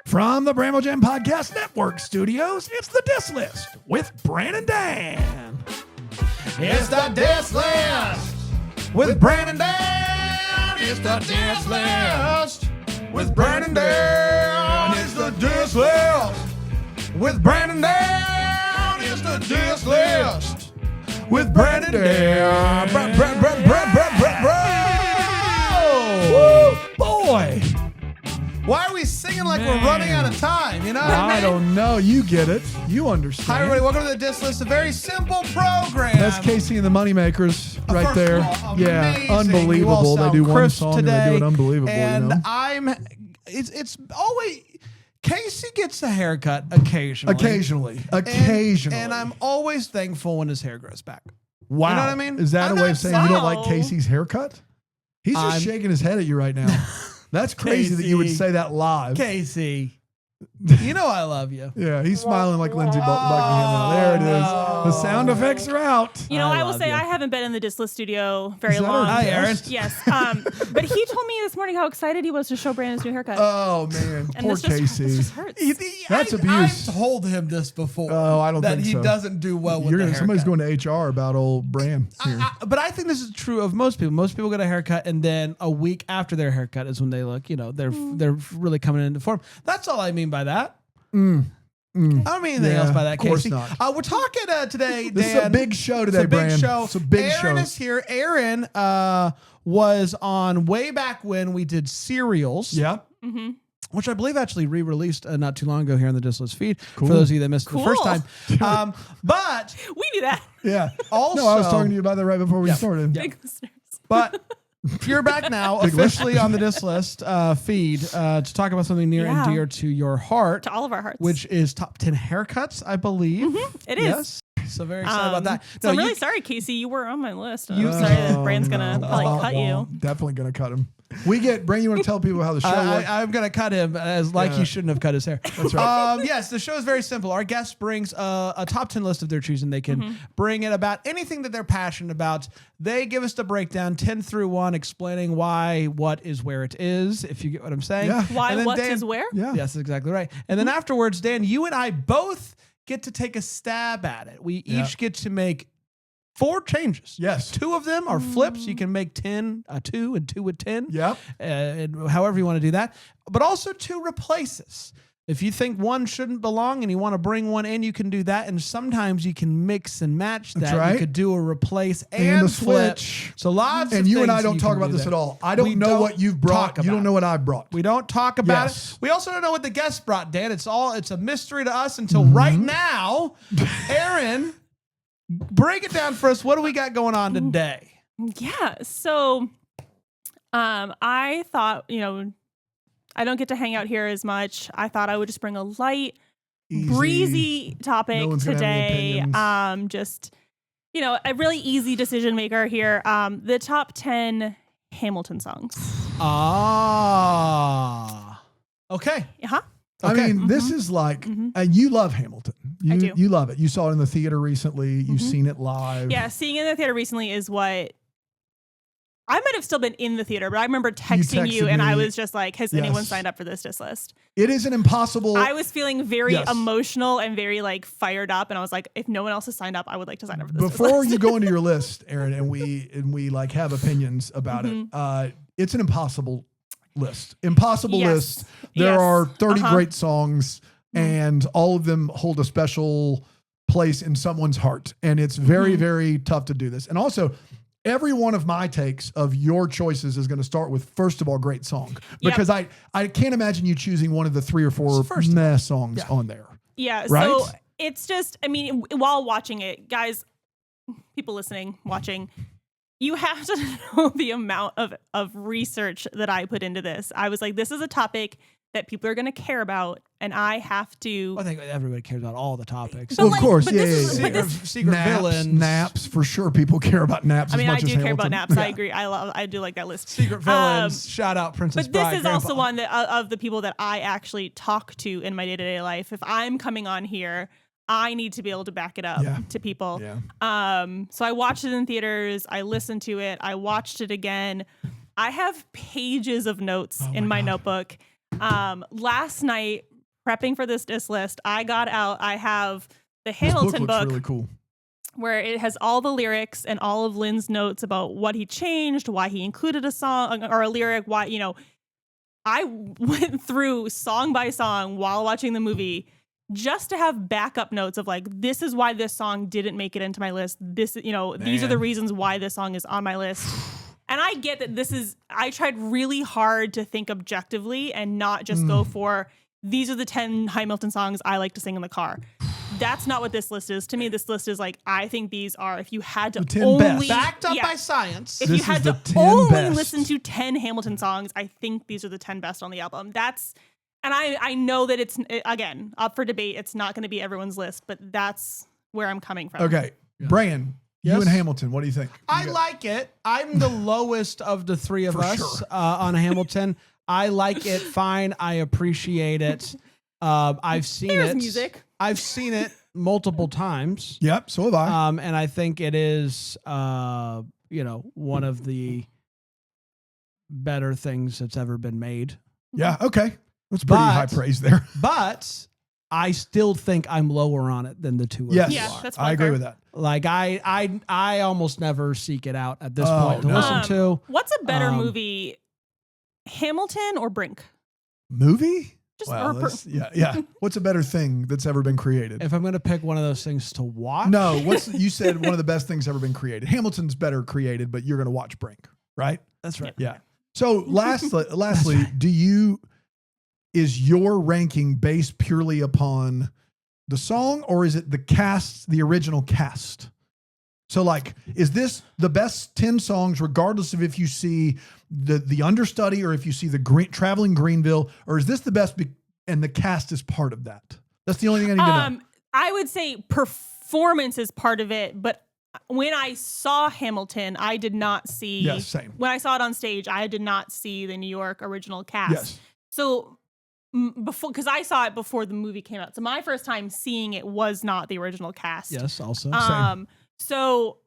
From the Bramble Jam Podcast Network studios, it's the Diss List with Brandon Dan. It's the Diss List with Brandon Dan. It's the Diss List with Brandon Dan. It's the Diss List with Brandon Dan. It's the Diss List with Brandon Dan. Woo, boy. Why are we singing like we're running out of time? You know what I mean? I don't know. You get it. You understand. Hi, everybody. Welcome to the Diss List, a very simple program. That's Casey and the Moneymakers right First there. of all, Yeah, amazing. unbelievable. You all They sound do one crisp song today, and they do it unbelievable. And it's always, Casey gets a haircut occasionally. Occasionally. And I'm always thankful when his hair grows back. Wow. You know what I mean? Is that I'm a way not of saying you don't like so- Casey's haircut? He's just shaking his head at you right now. That's crazy that you would say that live. Casey, you know I love you. Yeah, he's smiling like Lindsey Buckingham. There it is. The sound effects are out. You know, I will love say you. I haven't been in the Diss List studio very Is that long. our Hi, Erin. guest? Yes. But he told me this morning how excited he was to show Brandon's new haircut. Oh, man. and Poor this just, Casey. this just hurts. That's abuse. I've told him this before. Oh, I don't that think he so. doesn't do well with the Somebody's haircut. going to HR about old Bram here. But I think this is true of most people. Most people get a haircut, and then a week after their haircut is when they look. You know, they're really coming into form. That's all I mean by that. I don't mean anything else by that, of course Casey. not. We're talking today, This is Dan. a big show today, It's a big Bram. show. It's a big show. Erin is here. Erin was on way back when we did Serials. Yeah. Which I believe actually re-released not too long ago here on the Diss List feed. Cool. For those of you that missed it the first Cool. time. But We knew that. Yeah. also, No, I was talking to you about that right before we started. Big listeners. But you're back now officially on the Diss List feed to talk about something near and Yeah. dear to your heart, To all of our hearts. which is top 10 haircuts, I believe. It is. Yes. So very excited about that. So No, I'm really you- sorry, Casey. You were on my list. I'm sorry that Brand's going to probably cut you. Definitely going to cut him. Bram, you want to tell people how the show works? I'm going to cut him as like he shouldn't have cut his hair. That's right. Yes, the show is very simple. Our guest brings a top 10 list of their choosing. They can bring in about anything that they're passionate about. They give us the breakdown 10 through 1, explaining why, what is where it is, if you get what I'm saying. Yeah. Why, And then what Dan- is where? Yeah. Yes, exactly right. And then afterwards, Dan, you and I both get to take a stab at it. We each get to make 4 changes. Yes. 2 of them are flips. You can make 10, 2 and 2 with 10. Yep. And however you want to do that. But also 2 replaces. If you think one shouldn't belong and you want to bring one in, you can do that. And sometimes you can mix and match that. That's right. You could do a replace And a flip. switch. So lots of And you and I things don't you talk can about do this there. at all. I don't We know what you've brought. talk You don't about know it. what I brought. We don't talk about Yes. it. We also don't know what the guest brought, Dan. It's a mystery to us until right now. Erin, break it down for us. What do we got going on today? Yeah. So I thought, I don't get to hang out here as much. I thought I would just bring a light, Easy. breezy topic No one's gonna have any today. opinions. Just, a really easy decision maker here. The top 10 Hamilton songs. Okay. Uh-huh. I Okay. mean, this is like, and you love Hamilton. I do. You love it. You saw it in the theater recently. You've seen it live. Yeah, seeing it in the theater recently is what I might have still been in the theater, but I remember texting you, texted and I me. was just like, has anyone signed up for this Diss List? It is an impossible. I was feeling very Yes. emotional and very fired up, and I was like, if no one else has signed up, I would like to sign up for this. Diss Before List. you go into your list, Erin, and we like have opinions about it. It's an impossible list. Impossible Yes. list. There Yes. are 30 Uh-huh. great songs, and all of them hold a special place in someone's heart. And it's very, very tough to do this. And also, every one of my takes of your choices is going to start with, first of all, great song. Because I can't imagine you choosing one of the 3 or 4 songs on there. Yeah, Right? so it's just, while watching it, guys, people listening, watching, you have to know the amount of research that I put into this. I was like, this is a topic that people are going to care about, and I have to. I think everybody cares about all the topics. But Of course, but yeah, this is- yeah, but yeah. this- Secret villains. Naps, for sure. People care about naps as I much do as care about Hamilton. naps. I agree. I do like that list. Secret villains. Shout out Princess But this Bride. is also Grandpa. one that of the people that I actually talk to in my day-to-day life. If I'm coming on here, I need to be able to back it up to people. Yeah. So I watched it in theaters. I listened to it. I watched it again. I have pages of notes in my notebook. Last night, prepping for this disc list, I have the This Hamilton looks really cool. where it has all the lyrics and all of Lin's notes about what he changed, why he included a song or a lyric, why, I went through song by song while watching the movie just to have backup notes of like, this is why this song didn't make it into my list. These are the reasons why this song is on my list. And I get that I tried really hard to think objectively and not just go for, these are the 10 Hamilton songs I like to sing in the car. That's not what this list is. To me, this list is like, I think these are, if you had to only... Backed up by science. If you had to only listen to 10 Hamilton songs, I think these are the 10 best on the album. And I know that it's, again, up for debate. It's not going to be everyone's list, but that's where I'm coming from. Okay. Yeah. Brian, you and Hamilton, what do you think? I like it. I'm the lowest of the three of us on Hamilton. I like it fine. I appreciate it. I've seen There's music. I've seen it multiple times. Yep, so have I. And I think it is, one of the better things that's ever been made. Yeah, okay. That's pretty high praise there. But I still think I'm lower on it than the two of you are. That's I agree with that. Like I almost never seek it out at this point to listen to. What's a better movie, Hamilton or Brink? Movie? Just yeah. What's a better thing that's ever been created? If I'm going to pick one of those things to watch. No, you said one of the best things ever been created. Hamilton's better created, but you're going to watch Brink, right? That's right. Yeah. So lastly, is your ranking based purely upon the song, or is it the original cast? So like, is this the best 10 songs, regardless of if you see the understudy or if you see the traveling Greenville, or is this the best and the cast is part of that? That's the only thing I need to know. I would say performance is part of it, but when I saw Hamilton, I did not see. Yes, same. When I saw it on stage, I did not see the New York original cast. Yes. So because I saw it before the movie came out, so my first time seeing it was not the original cast. Yes, also. Same. So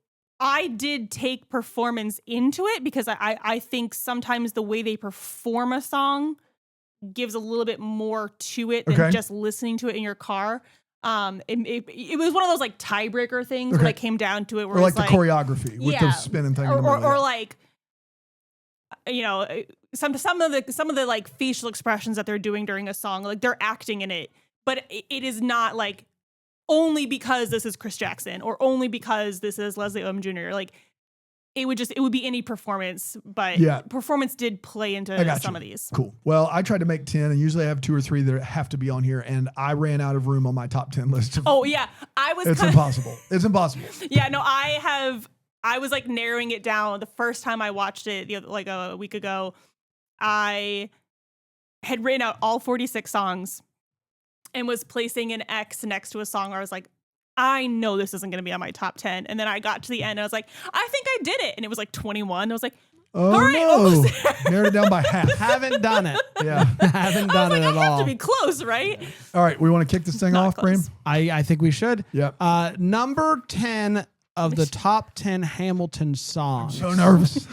I did take performance into it because I think sometimes the way they perform a song gives a little bit more to it than just listening to it in your car. It was one of those like tiebreaker things when it came down to it. Where or like the choreography with the spinning thing. Or like, some of the like facial expressions that they're doing during a song, like they're acting in it, but it is not like, only because this is Chris Jackson or only because this is Leslie Odom Jr. Like it would be any performance, but performance did play into some of these. Cool. Well, I tried to make 10 and usually I have 2 or 3 that have to be on here, and I ran out of room on my top 10 list. It's impossible. It's impossible. Yeah, no, I was like narrowing it down. The first time I watched it like a week ago, I had written out all 46 songs and was placing an X next to a song where I was like, I know this isn't going to be on my top 10. And then I got to the end and I was like, I think I did it. And it was like 21. I was like, all right, no. Narrowed it down by half. Haven't done it. Yeah. Haven't done it at all. I have to be close, right? All right. We want to kick this thing off, Bram? I think we should. Yep. Number 10 of the top 10 Hamilton songs. I'm so nervous.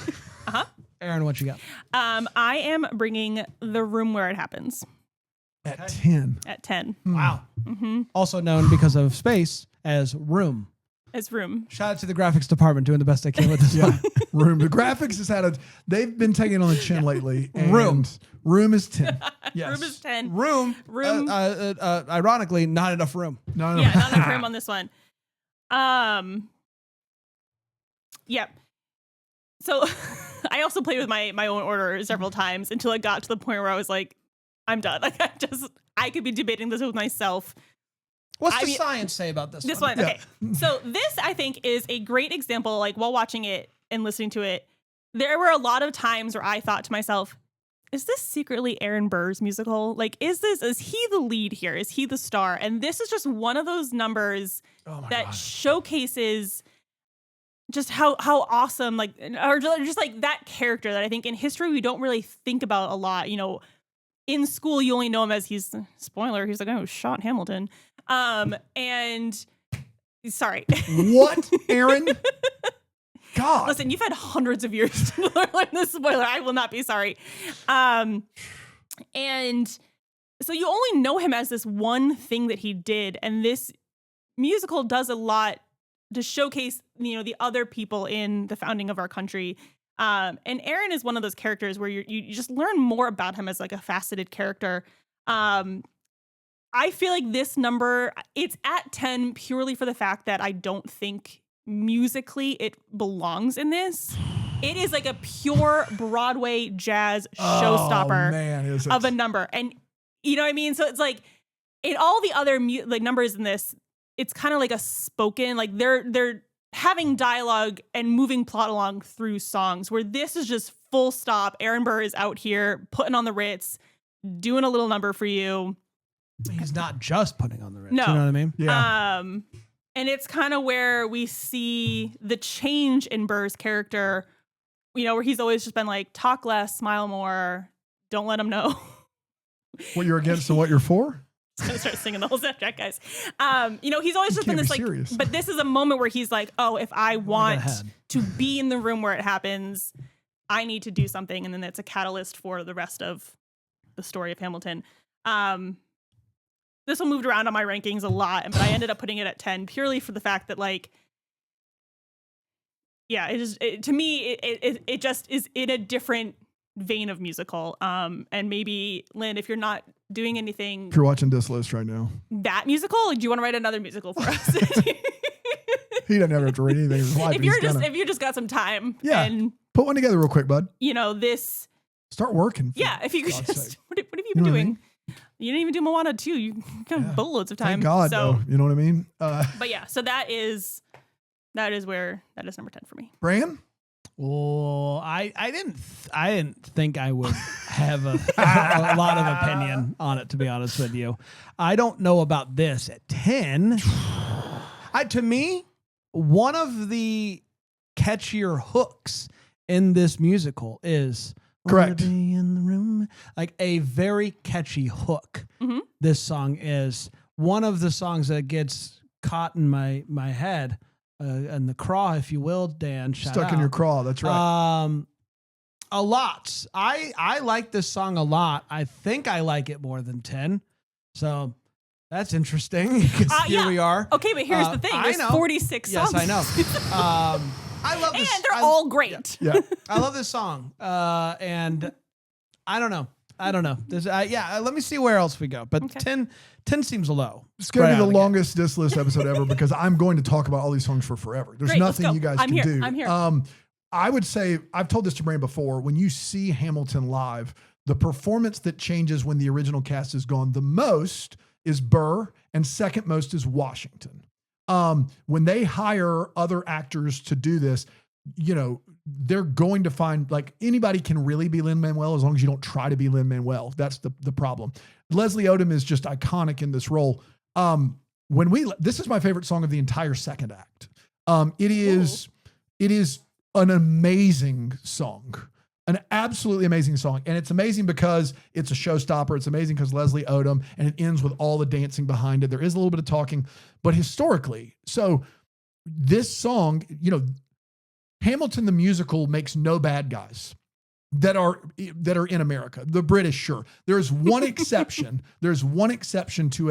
Erin, what you got? I am bringing The Room Where It Happens. At 10. At 10. Wow. Mm-hmm. Also known because of space as Room. As Room. Shout out to the graphics department doing the best they can with this one. Room. The graphics has they've been taking on the chin lately. Room is 10. Yes. Room is 10. Room. Ironically, not enough room. Not enough room on this one. Yep. So I also played with my own order several times until it got to the point where I was like, I'm done. Like I could be debating this with myself. What's the science say about this one? This one, okay. So this, I think, is a great example, like while watching it and listening to it, there were a lot of times where I thought to myself, is this secretly Aaron Burr's musical? Like, is he the lead here? Is he the star? And this is just one of those numbers that showcases just how awesome, like, or just like that character that I think in history we don't really think about a lot. In school, you only know him as he's like, oh, shot Hamilton. And sorry. What, Erin? God. Listen, you've had hundreds of years to learn this spoiler. I will not be sorry. And so you only know him as this one thing that he did, and this musical does a lot to showcase, the other people in the founding of our country. And Erin is one of those characters where you just learn more about him as like a faceted character. I feel like this number, it's at 10 purely for the fact that I don't think musically it belongs in this. It is like a pure Broadway jazz showstopper of a number. And you know what I mean? So it's like in all the other numbers in this, it's kind of like a spoken, like they're having dialogue and moving plot along through songs, where this is just full stop. Aaron Burr is out here putting on the Ritz, doing a little number for you. He's not just putting on the Ritz. No. You know what I mean? Yeah. And it's kind of where we see the change in Burr's character, where he's always just been like, talk less, smile more, don't let him know what you're against and what you're for. I'm gonna start singing the whole soundtrack, guys. He's always just been this like, serious. but this is a moment where he's like, oh, if I want to be in the room where it happens, I need to do something. And then it's a catalyst for the rest of the story of Hamilton. This one moved around on my rankings a lot, but I ended up putting it at 10 purely for the fact that, like, yeah, to me, it just is in a different vein of musical. And maybe, Lynn, if you're not doing anything, If you're watching this list right now, that musical, or do you want to write another musical for us? he doesn't ever have to read anything in his life. if you just got some time, Yeah. and Put one together real quick, bud. this, Start working. yeah, if you could God's just, sake. what have you You been know what I doing? mean? You didn't even do Moana 2. You got boatloads of time. Thank God, so, though. You know what I mean? But yeah, so that is number 10 for me. Bran? Oh, I didn't think I would have a lot of opinion on it, to be honest with you. I don't know about this at 10. To me, one of the catchier hooks in this musical is Correct. In the room, like a very catchy hook. Mm-hmm. This song is one of the songs that gets caught in my head. And the craw, if you will, Dan. Stuck in your craw. That's right. A lot. I like this song a lot. I think I like it more than 10. So that's interesting. Here we are. Okay, but here's the thing. There's 46 songs. Yes, I know. I love this. And they're all great. Yeah. I love this song. And I don't know. Let me see where else we go. But Okay. 10 seems low. It's going to be the out of the longest Diss List episode ever because I'm going to talk about all these songs for forever. There's Great, let's nothing go. you guys I'm can here. do. I'm here. I would say, I've told this to Bran before, when you see Hamilton live, the performance that changes when the original cast is gone the most is Burr, and second most is Washington. When they hire other actors to do this, they're going to find, like, anybody can really be Lin-Manuel as long as you don't try to be Lin-Manuel. That's the problem. Leslie Odom is just iconic in this role. This is my favorite song of the entire second act. It is an amazing song, an absolutely amazing song. And it's amazing because it's a showstopper. It's amazing because Leslie Odom, and it ends with all the dancing behind it. There is a little bit of talking, but historically, so this song, Hamilton the musical makes no bad guys that are in America. The British, sure. There's one exception. There's one exception to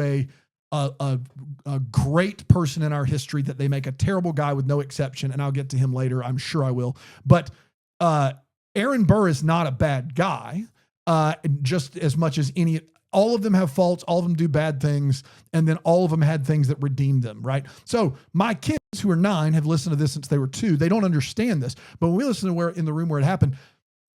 a great person in our history that they make a terrible guy with no exception, and I'll get to him later. I'm sure I will. But Aaron Burr is not a bad guy, just as much as any. All of them have faults. All of them do bad things, and then all of them had things that redeemed them, right? So my kids, who are 9, have listened to this since they were 2. They don't understand this, but when we listen to where in the room where it happened,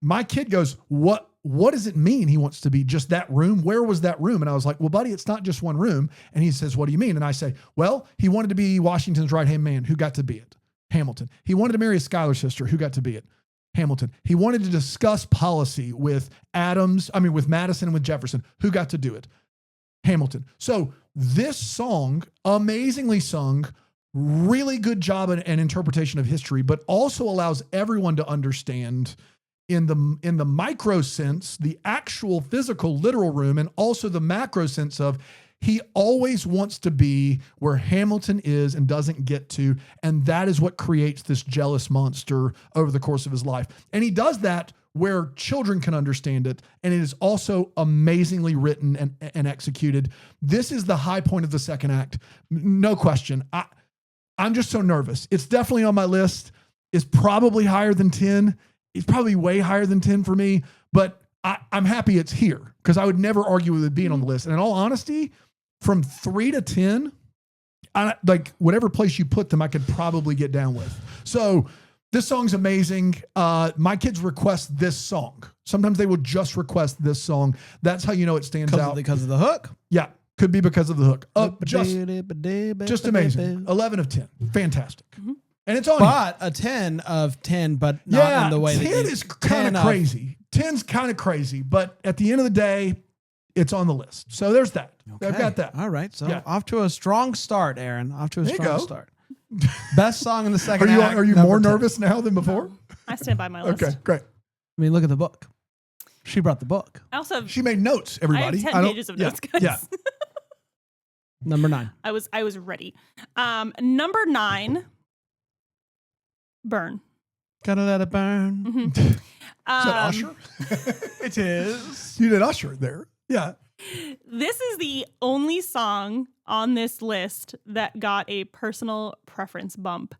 my kid goes, "What does it mean? He wants to be just that room. Where was that room?" And I was like, "Well, buddy, it's not just one room." And he says, "What do you mean?" And I say, "Well, he wanted to be Washington's right-hand man. Who got to be it? Hamilton. He wanted to marry his Schuyler sister. Who got to be it? Hamilton. He wanted to discuss policy with Madison and with Jefferson. Who got to do it? Hamilton." So this song, amazingly sung, really good job and interpretation of history, but also allows everyone to understand in the micro sense, the actual physical literal room, and also the macro sense of He always wants to be where Hamilton is and doesn't get to. And that is what creates this jealous monster over the course of his life. And he does that where children can understand it. And it is also amazingly written and executed. This is the high point of the second act. No question. I'm just so nervous. It's definitely on my list. It's probably higher than 10. It's probably way higher than 10 for me, but I'm happy it's here because I would never argue with it being on the list. And in all honesty, from 3 to 10, like whatever place you put them, I could probably get down with. So this song's amazing. My kids request this song. Sometimes they will just request this song. That's how you know it stands out. Because of the hook? Yeah. Could be because of the hook. Just amazing. 11 of 10. Fantastic. Mm-hmm. And it's on. But a 10 of 10, but not in the way 10 is kind of crazy. 10's kind of crazy, but at the end of the day, it's on the list. So there's that. Okay. I've got that. All right. So off to a strong start, Aaron. Off to a strong start. Best song in the second act. Are you more nervous now than before? I stand by my list. Okay, great. I mean, look at the book. She brought the book. I also She made notes, everybody. I have 10 pages of notes, guys. Yeah. Number 9. I was ready. Number 9, Burn. Gotta let it burn. Mm-hmm. Is that Usher? It is. You did Usher there. Yeah. This is the only song on this list that got a personal preference bump.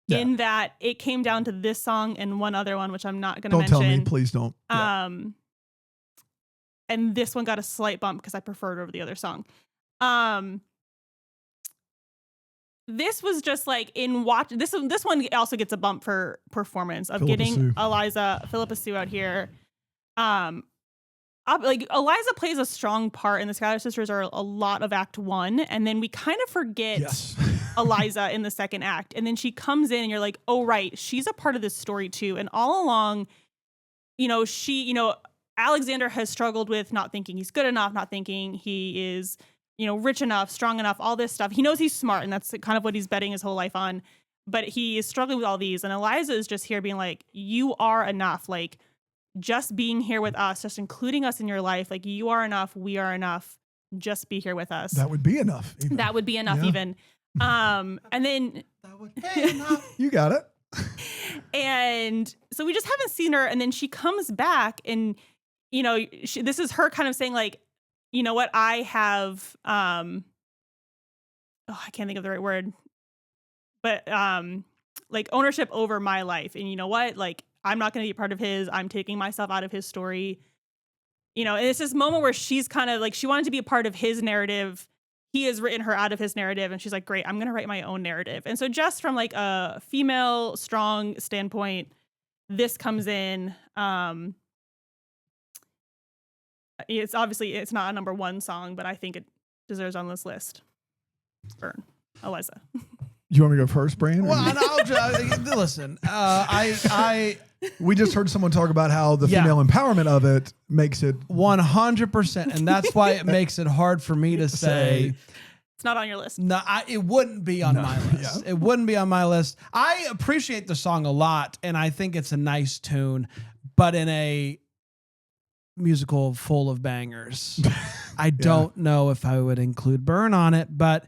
Yeah. In that it came down to this song and one other one, which I'm not going to mention. Don't tell me, please don't. Yeah. And this one got a slight bump because I preferred it over the other song. This was just like in watch. This one also gets a bump for performance of Philippa getting Sue. Philippa Sue out here. Like Eliza plays a strong part in the Schuyler Sisters are a lot of Act 1, and then we kind of forget Eliza in the second act, and then she comes in, and you're like, oh right, she's a part of this story too. And all along, Alexander has struggled with not thinking he's good enough, not thinking he is, rich enough, strong enough, all this stuff. He knows he's smart, and that's kind of what he's betting his whole life on. But he is struggling with all these, and Eliza is just here being like, you are enough. Like, just being here with us, just including us in your life, like you are enough, we are enough. Just be here with us. That would be enough. Even. That would be enough, even. And then That would be enough. You got it. And so we just haven't seen her, and then she comes back, and this is her kind of saying like, you know what, I have I can't think of the right word, but like ownership over my life, and you know what, like I'm not going to be a part of his. I'm taking myself out of his story. And it's this moment where she's kind of like, she wanted to be a part of his narrative. He has written her out of his narrative, and she's like, great, I'm going to write my own narrative. And so just from like a female strong standpoint, this comes in. It's obviously, it's not a number 1 song, but I think it deserves on this list. Burn. Eliza. You want me to go first, Brandon? Well, and I'll just, listen, we just heard someone talk about how the female empowerment of it makes it 100%. And that's why it makes it hard for me to say. It's not on your list. No, it wouldn't be on my list. Yeah. It wouldn't be on my list. I appreciate the song a lot, and I think it's a nice tune, but in a musical full of bangers, I don't know if I would include Burn on it, but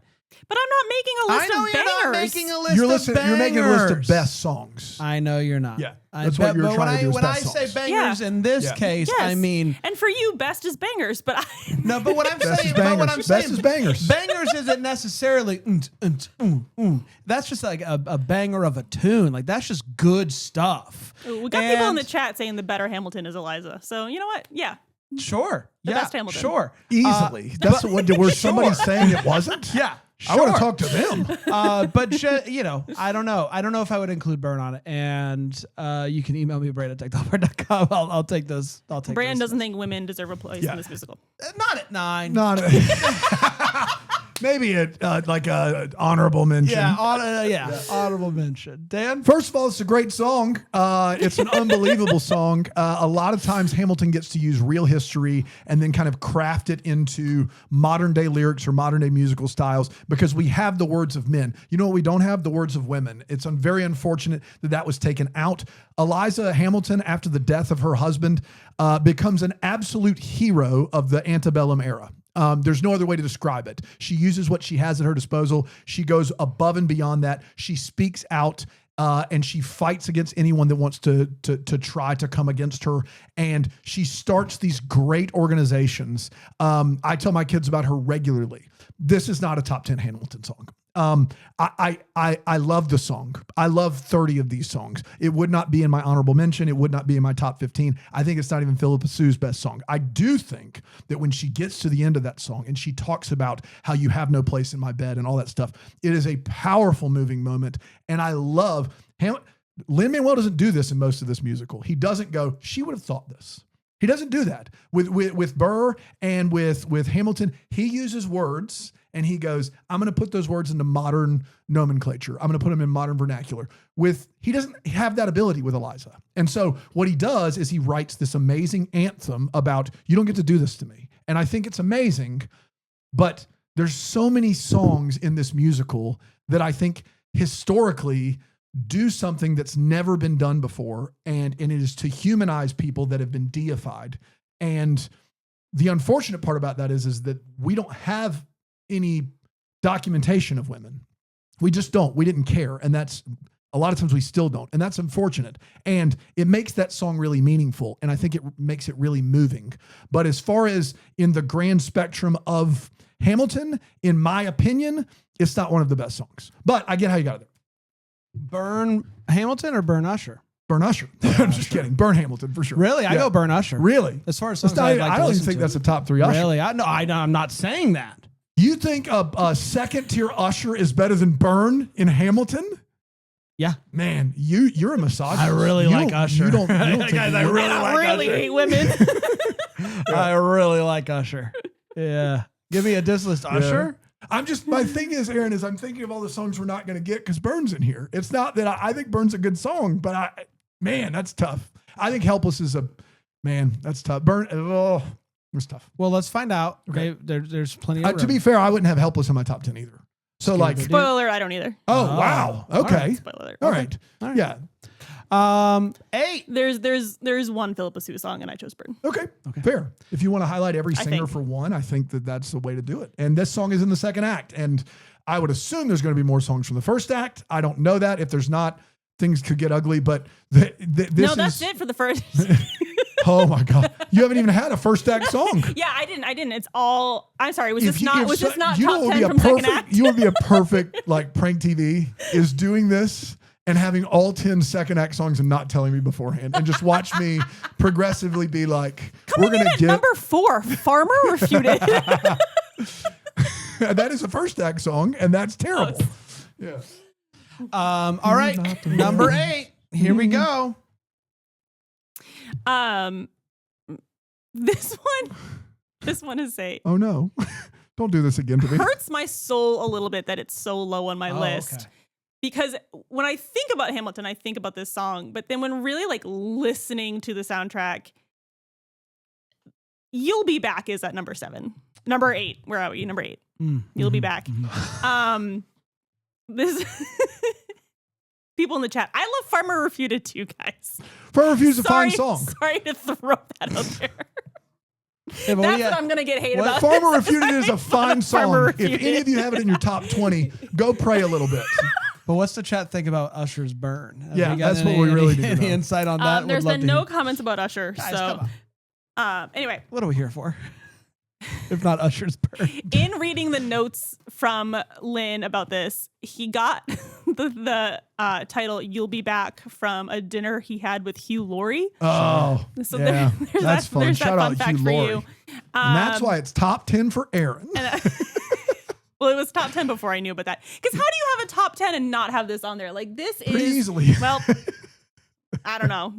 I'm not making a list of bangers. You're not making a list you're of bangers. You're making a list of best songs. I know you're not. Yeah, that's what you're trying to do. When I say bangers in this case, I mean, and for you, best is bangers. But no, but what I'm best saying, best is bangers. Bangers isn't necessarily. That's just like a banger of a tune. Like that's just good stuff. We got people in the chat saying the better Hamilton is Eliza. So you know what? Yeah. Sure. The best Hamilton. Sure. Easily. That's what. Were somebody saying it wasn't? Yeah. Sure. I want to talk to them. But I don't know. I don't know if I would include Burn on it. And you can email me at brandon@techdollbar.com. I'll take those. Brandon doesn't think women deserve a place in this musical. Not at 9. Maybe like a honorable mention. Honorable mention. Dan? First of all, it's a great song. It's an unbelievable song. A lot of times Hamilton gets to use real history and then kind of craft it into modern day lyrics or modern day musical styles because we have the words of men. You know what we don't have? The words of women. It's very unfortunate that was taken out. Eliza Hamilton, after the death of her husband, becomes an absolute hero of the antebellum era. There's no other way to describe it. She uses what she has at her disposal. She goes above and beyond that. She speaks out, and she fights against anyone that wants to try to come against her. And she starts these great organizations. I tell my kids about her regularly. This is not a top 10 Hamilton song. I love the song. I love 30 of these songs. It would not be in my honorable mention. It would not be in my top 15. I think it's not even Philippa Sue's best song. I do think that when she gets to the end of that song and she talks about how you have no place in my bed and all that stuff, it is a powerful, moving moment. And I love Lin-Manuel doesn't do this in most of this musical. He doesn't go, she would have thought this. He doesn't do that with Burr and with Hamilton. He uses words and he goes, I'm going to put those words into modern nomenclature. I'm going to put them in modern vernacular. He doesn't have that ability with Eliza. And so what he does is he writes this amazing anthem about, you don't get to do this to me. And I think it's amazing, but there's so many songs in this musical that I think historically do something that's never been done before. And it is to humanize people that have been deified. And the unfortunate part about that is that we don't have any documentation of women. We just don't. We didn't care. And that's a lot of times we still don't. And that's unfortunate. And it makes that song really meaningful. And I think it makes it really moving. But as far as in the grand spectrum of Hamilton, in my opinion, it's not one of the best songs. But I get how you got it there. Burn Hamilton or Burn Usher? Burn Usher. I'm just kidding. Burn Hamilton for sure. Really? I go Burn Usher. Really? As far as It's songs not I'd even- like I to don't even listen think to. that's a top 3 Usher. Really? I'm not saying that. You think a second tier Usher is better than Burn in Hamilton? Yeah. Man, you're a misogynist. I really You like don't- Usher. You don't think Guys, he I would. really I like really Usher. hate women. I really like Usher. Yeah. Give me a diss list, Usher. My thing is, Erin, is I'm thinking of all the songs we're not going to get because Burn's in here. It's not that I think Burn's a good song, but man, that's tough. I think Helpless is that's tough. Burn, it's tough. Well, let's find out. Okay. There's plenty of To be fair, I wouldn't have Helpless in my top 10 either. So like, good. Spoiler alert, I don't either. oh, wow. Okay. Spoiler alert. All right. All right. Yeah. 8. There's one Philippa Sue song and I chose Burn. Okay. Fair. If you want to highlight every singer think. for one, I think that's the way to do it. And this song is in the second act. And I would assume there's going to be more songs from the first act. I don't know that. If there's not, things could get ugly. But this That's it for the first. Oh my God. You haven't even had a first act song. Yeah, I didn't. It's all. I'm sorry. Was this not top you know what 10 would from be a second perfect, act? you would be a perfect like prank TV is doing this and having all 10 second act songs and not telling me beforehand and just watch me progressively be like, Coming in at number 4, Farmer Refuted. that is a first act song and that's terrible. Yeah. All right. Number 8. Here we go. This one is Oh no. Don't do this again to me. hurts my soul a little bit that it's so low on my list. Okay. Because when I think about Hamilton, I think about this song, but then when really like listening to the soundtrack, You'll Be Back is at number 7. Number 8. Where are we? Number 8. You'll Be Back. This people in the chat. I love Farmer Refuted too, guys. Farmer Refuted is a fine song. Sorry to throw that out there. Yeah, but That's what I'm gonna get hate about. Farmer Refuted is a fine Farmer song. If any of you have it in your top 20, go pray a little bit. But what's the chat think about Usher's Burn? Have Yeah, you got that's what we really need to Any know. insight on that? There's Would love been to no hear. comments about Usher. Guys, So come on. anyway, What are we here for? If not Usher's Burn. in reading the notes from Lin about this, he got the title "You'll Be Back" from a dinner he had with Hugh Laurie. Oh, So yeah, there's that's that, fun. there's Shout that out fun fact Hugh for Laurie. you. And that's why it's top 10 for Erin. Well, it was top 10 before I knew about that. Because how do you have a top 10 and not have this on there? Like this Pretty is easily. Well, I don't know.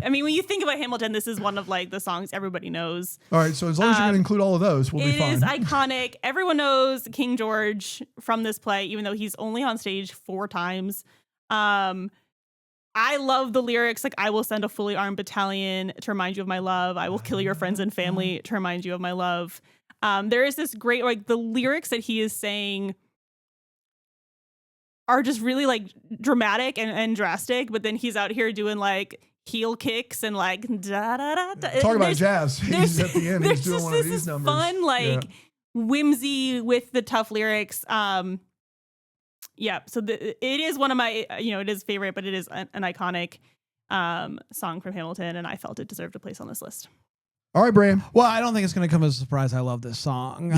I mean, when you think about Hamilton, this is one of like the songs everybody knows. All right, so as long as you're going to include all of those, we'll be It fine. is iconic. Everyone knows King George from this play, even though he's only on stage 4 times. I love the lyrics, like "I will send a fully armed battalion to remind you of my love. I will kill your friends and family to remind you of my love." There is this great, like the lyrics that he is saying are just really like dramatic and drastic, but then he's out here doing like, heel kicks and like da da da da. Talk about jazz. There's He's at the end. He's doing one of this these numbers. fun like whimsy with the tough lyrics. Yeah, so it is one of my, it is favorite, but it is an iconic song from Hamilton, and I felt it deserved a place on this list. All right, Bram. Well, I don't think it's going to come as a surprise. I love this song.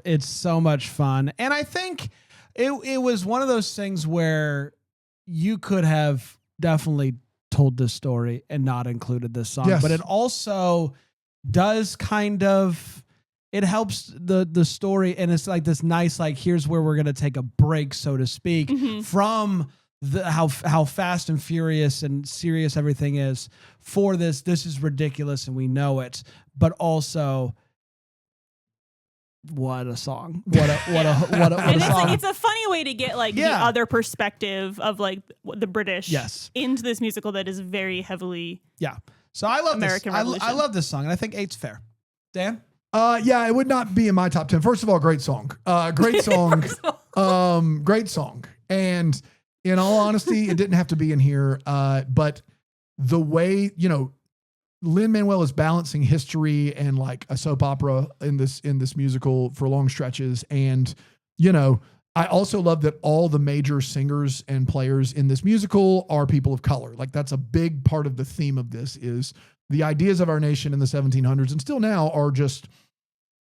It's so much fun. And I think it was one of those things where you could have definitely told this story and not included this song. Yes. But it also does kind of... It helps the story, and it's like this nice, like, here's where we're going to take a break, so to speak, from how fast and furious and serious everything is for this. This is ridiculous, and we know it, but also, what a song! What a song! It's a funny way to get like the other perspective of like the British into this musical that is very heavily So I love American this. Revolution. I love this song, and I think 8's fair. Dan. Yeah, it would not be in my top 10. First of all, great song. Great song. Great song. And in all honesty, it didn't have to be in here. But the way, Lin-Manuel is balancing history and like a soap opera in this musical for long stretches. And, I also love that all the major singers and players in this musical are people of color. Like that's a big part of the theme of this is the ideas of our nation in the 1700s and still now are just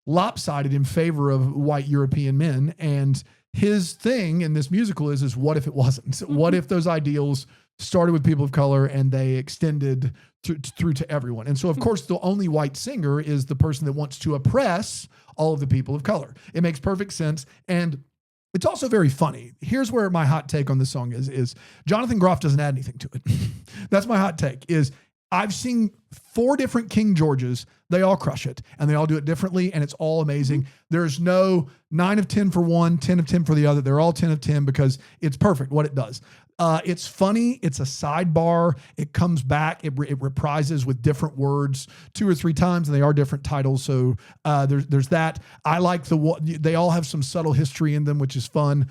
lopsided in favor of white European men. And his thing in this musical is what if it wasn't? What if those ideals started with people of color and they extended through to everyone? And so, of course, the only white singer is the person that wants to oppress all of the people of color. It makes perfect sense. And it's also very funny. Here's where my hot take on this song is Jonathan Groff doesn't add anything to it. That's my hot take is I've seen 4 different King Georges. They all crush it and they all do it differently. And it's all amazing. There's no 9 of 10 for one, 10 of 10 for the other. They're all 10 of 10 because it's perfect what it does. It's funny. It's a sidebar. It comes back. It reprises with different words 2 or 3 times and they are different titles. So there's that. I like they all have some subtle history in them, which is fun.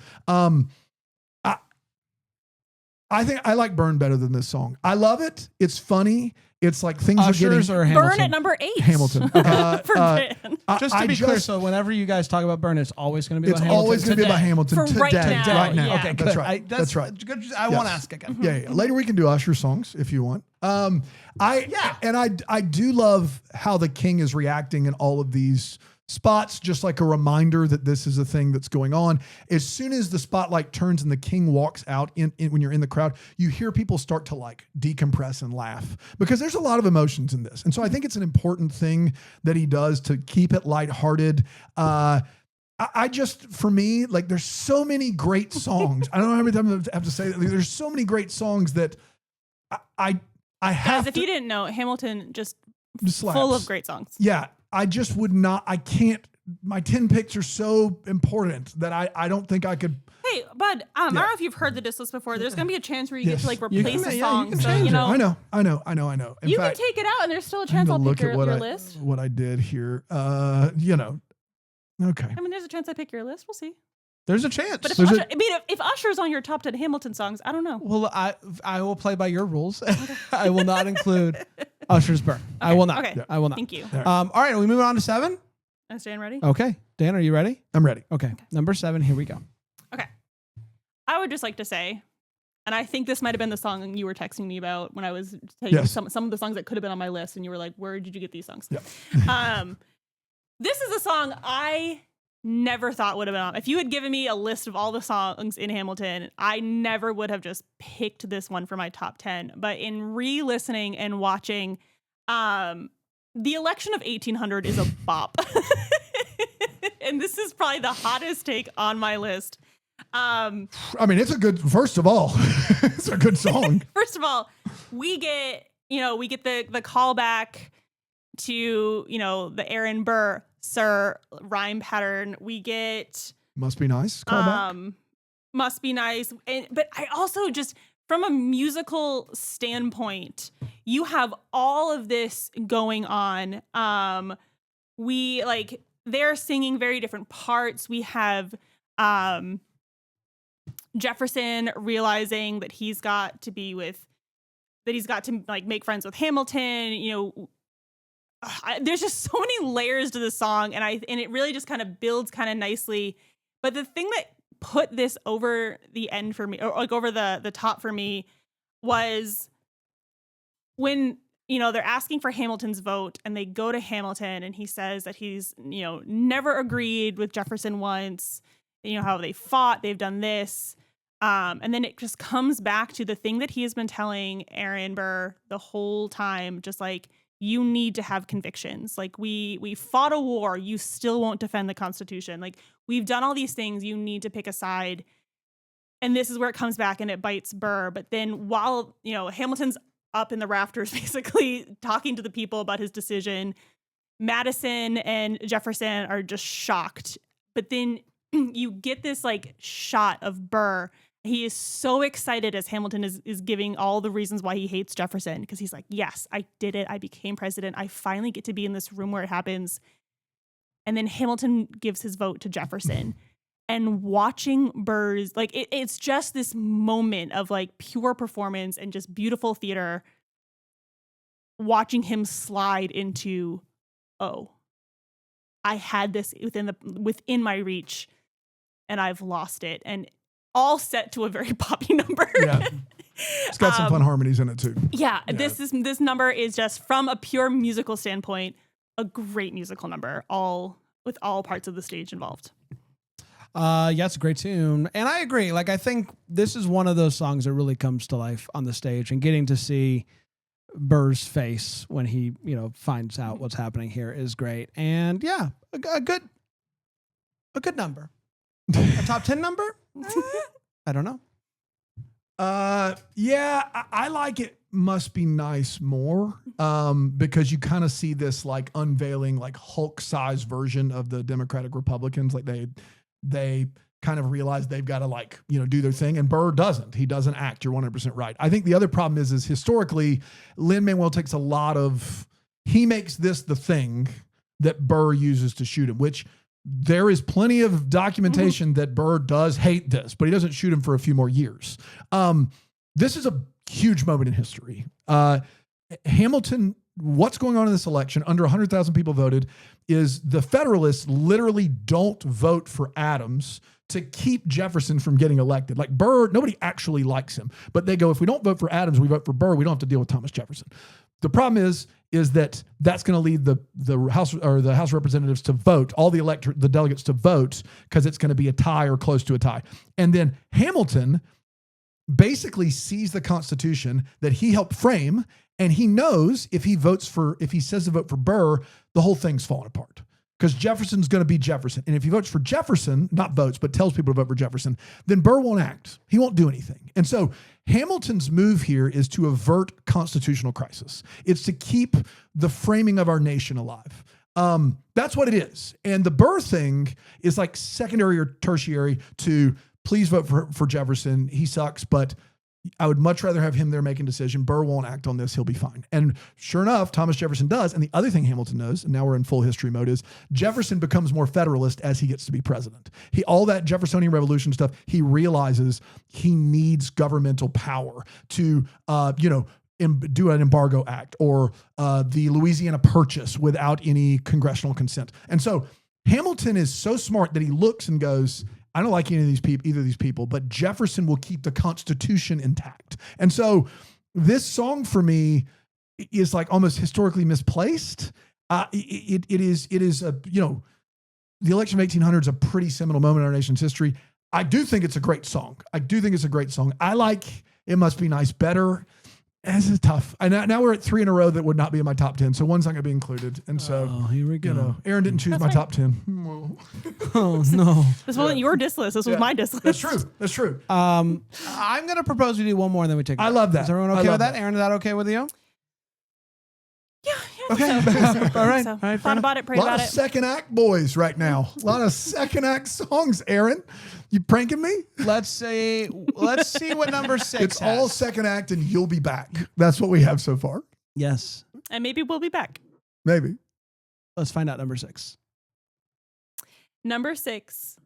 I think I like Burn better than this song. I love it. It's funny. It's like things Ushers are or getting... Hamilton? Burn at number 8. Hamilton. For Dan. Just to be clear, so whenever you guys talk about Burn, it's always going to be It's about Hamilton. always going to be about Hamilton For today. right now. Right now. Yeah. Okay, That's good. right. That's right. Good. I won't ask again. Yeah. Later we can do Usher songs if you want. I do love how the King is reacting in all of these spots, just like a reminder that this is a thing that's going on. As soon as the spotlight turns and the King walks out when you're in the crowd, you hear people start to like decompress and laugh because there's a lot of emotions in this. And so I think it's an important thing that he does to keep it lighthearted. I just, for me, like there's so many great songs. I don't know how many times I have to say that. There's so many great songs that I have Guys, if you didn't know, Hamilton just slaps. full of great songs. Yeah. I just would not, I can't, my 10 picks are so important that I don't think I could. Hey, bud, I don't know if you've heard the diss list before. There's going to be a chance where you get to like replace a you song. can So, change it. I know. In You fact, can take it out and there's still a I need chance to I'll look pick at your what list. what I did here. Okay. I mean, there's a chance I pick your list. We'll see. There's a chance. But if Usher's on your top 10 Hamilton songs, I don't know. Well, I will play by your rules. I will not include Usher's Burn. Okay. I will not. Okay. I will not. Thank you. All right, are we moving on to 7? Is Dan ready? Okay. Dan, are you ready? I'm ready. Okay. Number 7, here we go. Okay. I would just like to say, and I think this might have been the song you were texting me about when I was telling you some of the songs that could have been on my list, and you were like, where did you get these songs? Yeah. This is a song I never thought would have been on. If you had given me a list of all the songs in Hamilton, I never would have just picked this one for my top 10. But in re-listening and watching, the election of 1800 is a bop. And this is probably the hottest take on my list. I mean, it's a good, first of all, it's a good song. First of all, we get the callback to, the Aaron Burr Sir rhyme pattern. We get Must Be Nice. Callback. Must Be Nice. But I also just, from a musical standpoint, you have all of this going on. They're singing very different parts. We have Jefferson realizing that he's got to be with that he's got to like make friends with Hamilton. You know, there's just so many layers to the song, and it really just kind of builds kind of nicely. But the thing that put this over the end for me, or like over the top for me, was when, you know, they're asking for Hamilton's vote and they go to Hamilton and he says that he's, you know, never agreed with Jefferson once, you know, how they fought, they've done this. And then it just comes back to the thing that he has been telling Aaron Burr the whole time, just like, you need to have convictions. Like we fought a war, you still won't defend the Constitution. Like we've done all these things, you need to pick a side. And this is where it comes back and it bites Burr. But then while, you know, Hamilton's up in the rafters, basically talking to the people about his decision, Madison and Jefferson are just shocked. But then you get this like shot of Burr. He is so excited as Hamilton is giving all the reasons why he hates Jefferson, because he's like, yes, I did it. I became president. I finally get to be in this room where it happens. And then Hamilton gives his vote to Jefferson. And watching Burr's, like, it's just this moment of like pure performance and just beautiful theater. Watching him slide into, oh, I had this within my reach, and I've lost it. And all set to a very poppy number. Yeah. It's got some fun harmonies in it too. Yeah. This number is just, from a pure musical standpoint, a great musical number, with all parts of the stage involved. Yeah, it's a great tune. And I agree. Like, I think this is one of those songs that really comes to life on the stage, and getting to see Burr's face when he, you know, finds out what's happening here is great. And yeah, a good number. A top 10 number? I don't know. Yeah, I like It Must Be Nice more, because you kind of see this like unveiling, like Hulk size version of the Democratic Republicans. Like they kind of realize they've got to, like, you know, do their thing, and Burr doesn't. He doesn't act. You're 100% right. I think the other problem is historically, Lin-Manuel takes a lot of, he makes this the thing that Burr uses to shoot him, which there is plenty of documentation that Burr does hate this, but he doesn't shoot him for a few more years. This is a huge moment in history. Hamilton, what's going on in this election, under 100,000 people voted, is the Federalists literally don't vote for Adams to keep Jefferson from getting elected. Like Burr, nobody actually likes him, but they go, if we don't vote for Adams, we vote for Burr, we don't have to deal with Thomas Jefferson. The problem is that that's going to lead the House or the House of Representatives to vote, all the delegates to vote, because it's going to be a tie or close to a tie. And then Hamilton basically sees the Constitution that he helped frame, and he knows if he says to vote for Burr, the whole thing's falling apart, because Jefferson's going to be Jefferson. And if he votes for Jefferson, not votes, but tells people to vote for Jefferson, then Burr won't act. He won't do anything. And so Hamilton's move here is to avert constitutional crisis. It's to keep the framing of our nation alive. That's what it is. And the Burr thing is like secondary or tertiary to, please vote for Jefferson. He sucks, but I would much rather have him there making a decision. Burr won't act on this. He'll be fine. And sure enough, Thomas Jefferson does. And the other thing Hamilton knows, and now we're in full history mode, is Jefferson becomes more Federalist as he gets to be president. All that Jeffersonian Revolution stuff, he realizes he needs governmental power to, do an embargo act, or the Louisiana Purchase without any congressional consent. And so Hamilton is so smart that he looks and goes, I don't like either of these people, but Jefferson will keep the Constitution intact. And so this song for me is like almost historically misplaced. It is the election of 1800 is a pretty seminal moment in our nation's history. I do think it's a great song. I like It Must Be Nice better. This is tough. Now we're at 3 in a row that would not be in my top 10. So one's not going to be included. And so, here we go. Aaron didn't choose my top 10. Oh, no. This wasn't your diss list. This was my diss list. That's true. I'm going to propose we do one more and then we take a break. I love that. Is everyone okay with that? Aaron, is that okay with you? Yeah. Okay. All right. So, All right. thought about it, prayed A lot about of it. second act boys right now. A lot of second act songs, Aaron. You pranking me? Let's see what number 6 It's has. all second act and you'll be back. That's what we have so far. Yes. And maybe we'll be back. Maybe. Let's find out number 6. Number 6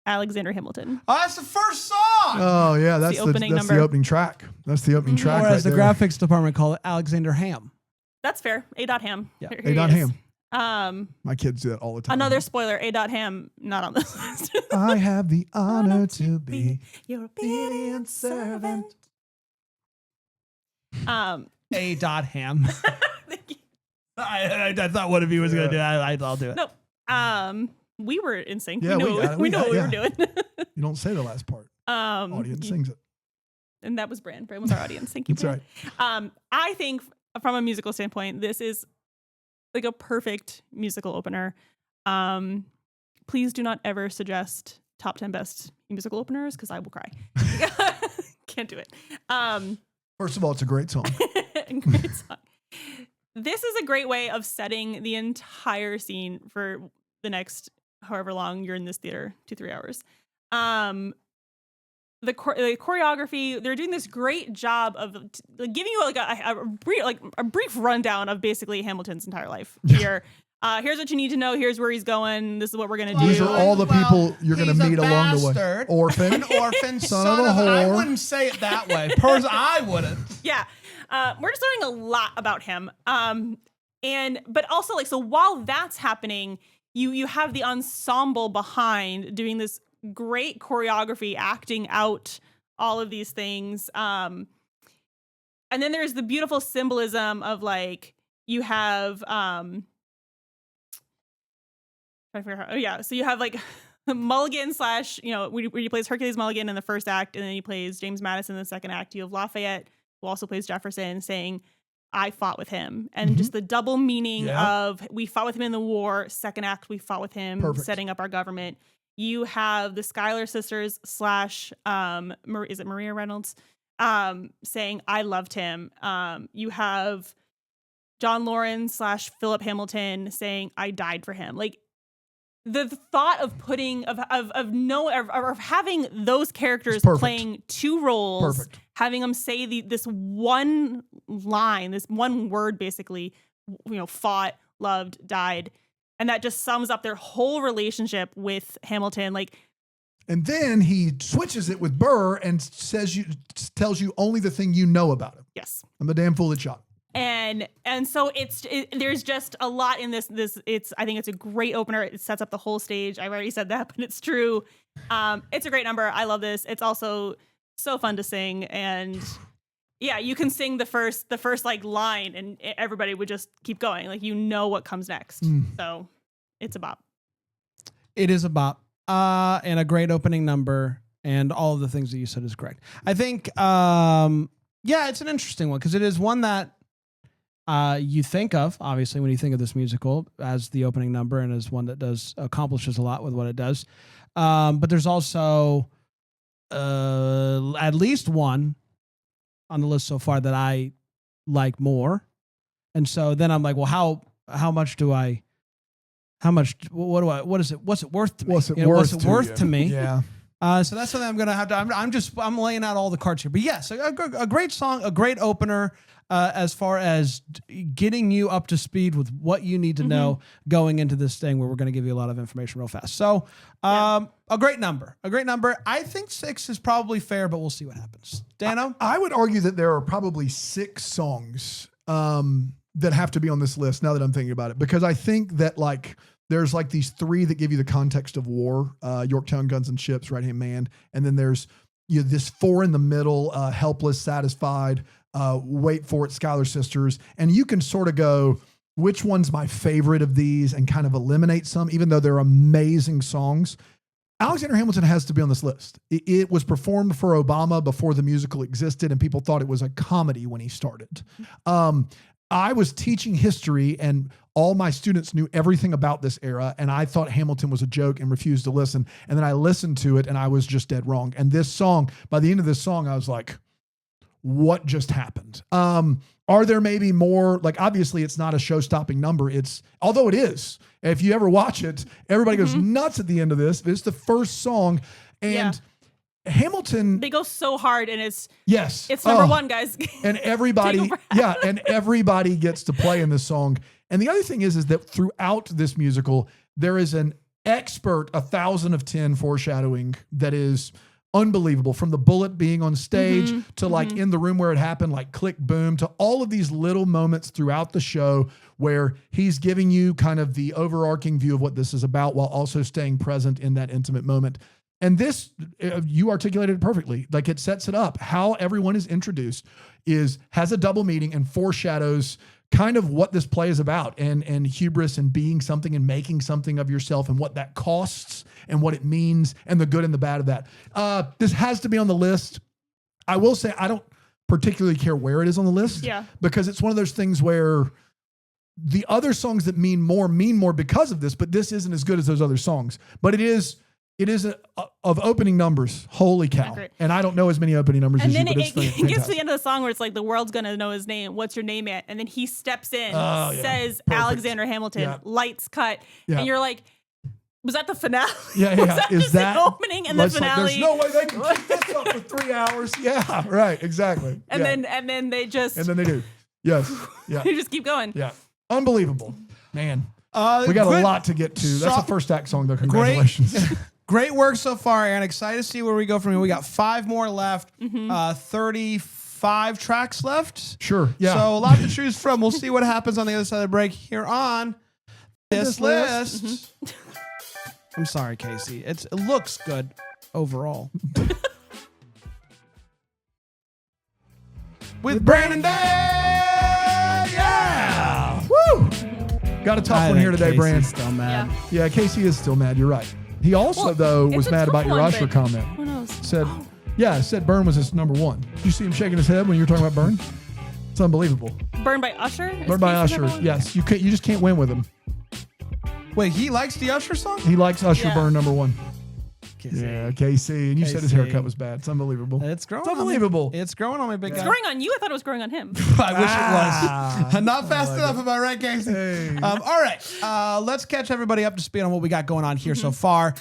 Alexander Hamilton. Oh, that's the first song. Oh yeah, that's the opening that's number. the opening track. That's the opening track. Or right as the there. graphics department call it, Alexander Ham. That's fair. A.Ham. Yeah. Here he A.Ham. is. My kids do that all the time. Another spoiler, A.Ham, not on this list. I have the honor to be your obedient servant. A. Ham. Thank you. I thought one of you was going to do that. I'll do it. Nope. We were in sync. Yeah, we we knew got it. we knew what we Yeah. were doing. You don't say the last part. Audience sings it. And that was Brand. Brand was our audience. Thank you. That's Brand. I think from a musical standpoint, this is like a perfect musical opener. Please do not ever suggest top 10 best musical openers because I will cry. Can't do it. First of all, it's a great song. Great song. This is a great way of setting the entire scene for the next however long you're in this theater, 2-3 hours. The choreography, they're doing this great job of giving you like a brief rundown of basically Hamilton's entire life. Here, here's what you need to know. Here's where he's going. This is what we're gonna do. These are all the people you're going to meet along the way. Orphan. Orphan. An orphan, Son of a I whore. wouldn't say it that way. I wouldn't. Yeah. We're just learning a lot about him. But also like, so while that's happening, you have the ensemble behind doing this great choreography, acting out all of these things. And then there's the beautiful symbolism of like, you have, so you have like Mulligan / where he plays Hercules Mulligan in the first act, and then he plays James Madison in the second act. You have Lafayette, who also plays Jefferson, saying, I fought with him. And just the double meaning of we fought with him in the war. Second act, we fought with him, setting up our government. You have the Schuyler sisters / is it Maria Reynolds, saying, I loved him. You have John Lawrence / Philip Hamilton saying, I died for him. Like, the thought of putting of having those characters playing two roles, having them say this one line, this one word, basically, fought, loved, died, and that just sums up their whole relationship with Hamilton. Like, and then he switches it with Burr and tells you only the thing you know about him. Yes, I'm a damn fool that shot. And so there's just a lot in this. I think it's a great opener. It sets up the whole stage. I've already said that, but it's true. It's a great number. I love this. It's also so fun to sing. And yeah, you can sing the first like line and everybody would just keep going. Like, what comes next. So it's a bop. It is a bop. And a great opening number, and all of the things that you said is correct. I think, it's an interesting one because it is one that you think of, obviously, when you think of this musical as the opening number and as one that accomplishes a lot with what it does. But there's also at least one on the list so far that I like more. And so then I'm like, well, what's it worth to me? What's it worth to me? Yeah. So that's something I'm going to have to, I'm laying out all the cards here, but yes, a great song, a great opener, as far as getting you up to speed with what you need to know going into this thing where we're going to give you a lot of information real fast. So, a great number. I think 6 is probably fair, but we'll see what happens. Dano? I would argue that there are probably 6 songs that have to be on this list now that I'm thinking about it, because I think that there's these 3 that give you the context of war, Yorktown Guns and Ships, Right Hand Man. And then there's this 4 in the middle, Helpless, Satisfied, Wait For It, Schuyler Sisters. And you can sort of go, which one's my favorite of these, and kind of eliminate some, even though they're amazing songs. Alexander Hamilton has to be on this list. It was performed for Obama before the musical existed, and people thought it was a comedy when he started. I was teaching history, and all my students knew everything about this era, and I thought Hamilton was a joke and refused to listen. And then I listened to it, and I was just dead wrong. And this song, by the end of this song, I was like, what just happened? Are there maybe more, obviously it's not a show-stopping number. Although it is. If you ever watch it, everybody goes nuts at the end of this. It's the first song. And Hamilton, they go so hard, and it's it's number 1, guys. And everybody, and everybody gets to play in this song. And the other thing is that throughout this musical, there is an expert 1,000 of 10 foreshadowing that is unbelievable, from the bullet being on stage to like in the room where it happened, like click, boom, to all of these little moments throughout the show where he's giving you kind of the overarching view of what this is about while also staying present in that intimate moment. And this, you articulated it perfectly. Like, it sets it up. How everyone is introduced has a double meaning and foreshadows kind of what this play is about, and hubris and being something and making something of yourself and what that costs and what it means and the good and the bad of that. This has to be on the list. I will say I don't particularly care where it is on the list, because it's one of those things where the other songs that mean more because of this, but this isn't as good as those other songs. But it is of opening numbers. Holy cow. And I don't know as many opening numbers as you, but it's fantastic. It gets to the end of the song where it's like, the world's going to know his name. What's your name at? And then he steps in, says Alexander Hamilton, lights cut. And you're like, was that the finale? Was that just the opening and the finale? There's no way they can keep this up for 3 hours. Yeah, right. Exactly. And then they just. And then they do. Yes. Yeah. You just keep going. Yeah. Unbelievable. Man. We got a lot to get to. That's the first act song, though. Congratulations. Great work so far, Aaron. Excited to see where we go from here. We got 5 more left, 35 tracks left. Sure, yeah. So a lot to choose from. We'll see what happens on the other side of the break here on this list. I'm sorry, Casey. It looks good overall. With Brandon Day! Yeah! Woo! Got a tough one here today, Brandon. Still mad. Yeah, Casey is still mad. You're right. He also, was mad about your Usher comment. Who knows? Said Burn was his number one. Did you see him shaking his head when you were talking about Burn? It's unbelievable. Burn by Usher? Burn by Usher. Yes. You just can't win with him. Wait, he likes the Usher song? He likes Usher Burn number one. Casey. Yeah, Casey. And you said his haircut was bad. It's unbelievable. It's growing. It's unbelievable. It's growing on me, big guy. It's growing on you? I thought it was growing on him. I wish it was. Not fast enough, am I right, Casey? Hey. All right. Let's catch everybody up to speed on what we got going on here so far.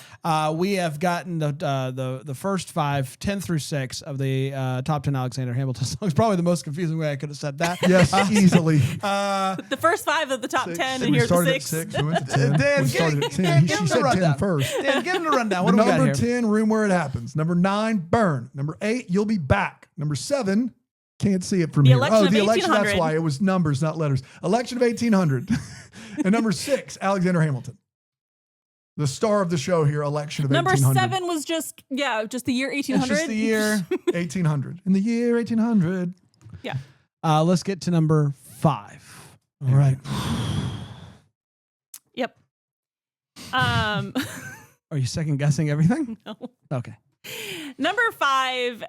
We have gotten the first 5, 10 through 6 of the top 10 Alexander Hamilton songs. Probably the most confusing way I could have said that. Yes, easily. The first 5 of the top 10, and here's we started the at 6. 6. We went to 10. Dan, We started at 10. Dan, give She him said the 10 rundown. first. Dan, give him the rundown. What do we got Number here? 10, Room Where It Happens. Number 9, Burn. Number 8, You'll Be Back. Number 7, can't see it from The here. Election of the election, 1800. that's why. It was numbers, not letters. Election of 1800. And number 6, Alexander Hamilton. The star of the show here, Election of Number 1800. 7 was just the year 1800. It's just the year. 1800. In the year 1800. Yeah. Let's get to number 5. All right. Yep. Are you second guessing everything? No. Okay. Number 5,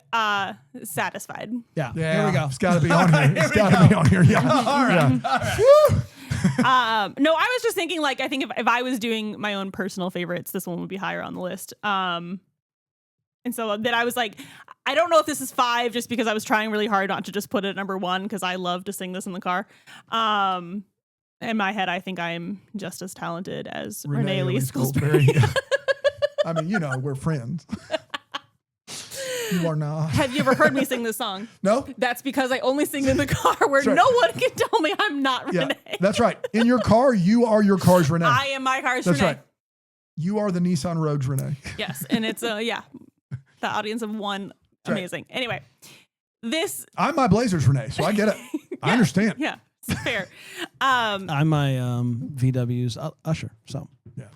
Satisfied. Yeah. Yeah, Here we go. It's got to be on here. It's got to be on here. Yeah. All right. Yeah. All right. No, I was just thinking, like, I think if I was doing my own personal favorites, this one would be higher on the list. And so then I was like, I don't know if this is 5 just because I was trying really hard not to just put it at number 1 because I love to sing this in the car. In my head, I think I'm just as talented as Renee Lee Scoldsberry. Yeah. I mean, we're friends. You are not. Have you ever heard me sing this song? No? That's because I only sing in the car where That's right. no one can tell me I'm not Yeah, Renee. that's right. In your car, you are your car's Renee. I am my car's That's Renee. right. You are the Nissan Rogues Renee. Yes, and it's the audience of one. That's Amazing. Anyway, this I'm my Blazers Renee, so I get it. I understand. yeah, it's fair. I'm my VW's Usher. So Yeah.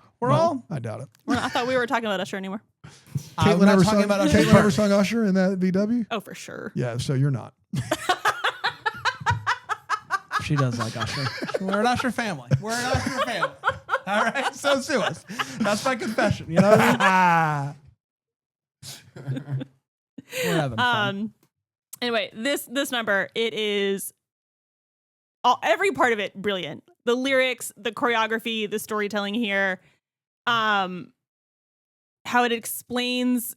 I doubt it. I thought we were talking about Usher anymore. we're not talking about Usher. Caitlin ever sung Usher in that VW? Oh, for sure. Yeah, so you're not. She does like Usher. We're an Usher family. We're an Usher family. All right, so sue us. That's my confession. You know what I mean? We're having fun. Anyway, this number, it is every part of it brilliant. The lyrics, the choreography, the storytelling here, how it explains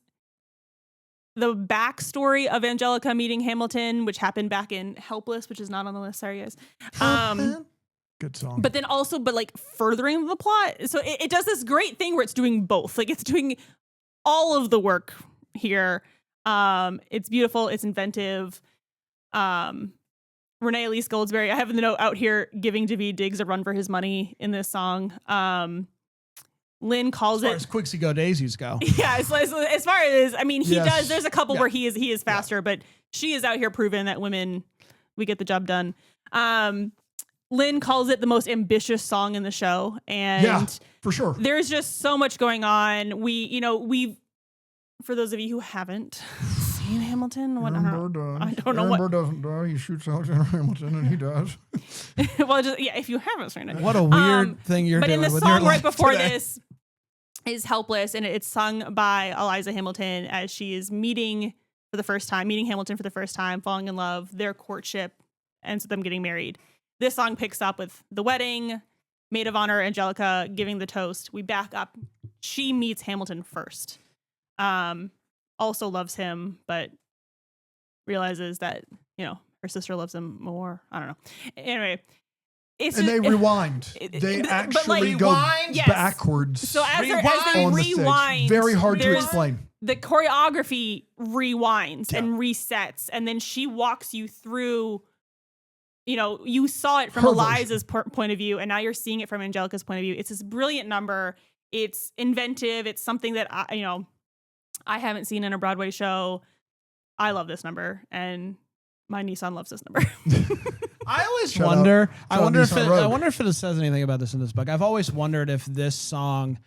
the backstory of Angelica meeting Hamilton, which happened back in Helpless, which is not on the list. Sorry, guys. Good song. But then also, like furthering the plot. So it does this great thing where it's doing both. Like it's doing all of the work here. It's beautiful. It's inventive. Renee Lee Scoldsberry, I have the note out here giving Daveed Diggs a run for his money in this song. Lin calls As far it. as Quixie Go Daisies go. Yeah, as far as I mean, he Yes. does. There's a couple where he is faster, but she is out here proving that women, we get the job done. Lin calls it the most ambitious song in the show, and Yeah, for sure. there's just so much going on. We for those of you who haven't seen Hamilton, what, I don't know what. doesn't die. He shoots Alexander Hamilton, and he does. Well, just if you haven't seen it, What a weird thing you're but doing in the with your song right life before today. this is Helpless, and it's sung by Eliza Hamilton as she is meeting Hamilton for the first time, falling in love. Their courtship ends with them getting married. This song picks up with the wedding, maid of honor Angelica giving the toast. We back up. She meets Hamilton first. Also loves him, but realizes that, her sister loves him more. I don't know. Anyway, They rewind. They actually go yes. backwards. So as they on the stage. rewind, Very hard to there's- explain. The choreography rewinds and resets, and then she walks you through. You saw it from Her Eliza's point of view, and now you're seeing it from Angelica's point of view. It's this brilliant number. It's inventive. It's something that I haven't seen in a Broadway show. I love this number, and my Nissan loves this number. I always Shout wonder. out I wonder if Nissan it, Rogue. I wonder if it says anything about this in this book. I've always wondered if this song,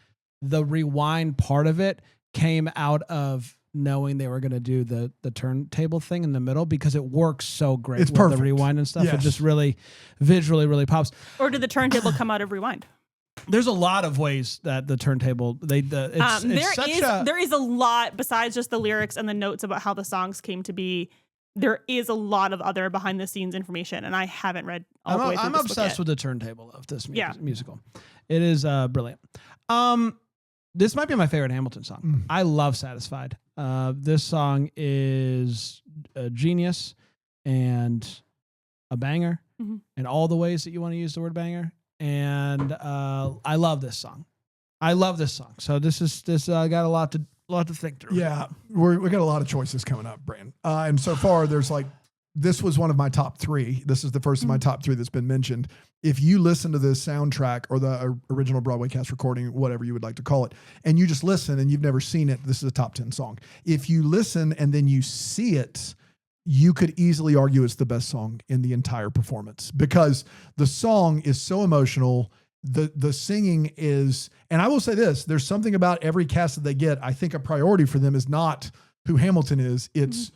the rewind part of it, came out of knowing they were going to do the turntable thing in the middle, because it works so great It's with perfect. the rewind and stuff. It Yes. just really visually really pops. Or did the turntable come out of Rewind? There's a lot of ways that the turntable There is a lot besides just the lyrics and the notes about how the songs came to be. There is a lot of other behind the scenes information, and I haven't read all the way through I'm this book obsessed yet. with the turntable of this Yeah. musical. It is brilliant. This might be my favorite Hamilton song. I love Satisfied. This song is a genius and a banger in all the ways that you want to use the word banger. And I love this song. So this got a lot to think through. Yeah, we got a lot of choices coming up, Brandon. And so far, this was one of my top 3. This is the first of my top 3 that's been mentioned. If you listen to this soundtrack or the original Broadway cast recording, whatever you would like to call it, and you just listen and you've never seen it, this is a top 10 song. If you listen and then you see it, you could easily argue it's the best song in the entire performance, because the song is so emotional. The singing is, and I will say this, there's something about every cast that they get. I think a priority for them is not who Hamilton is. It's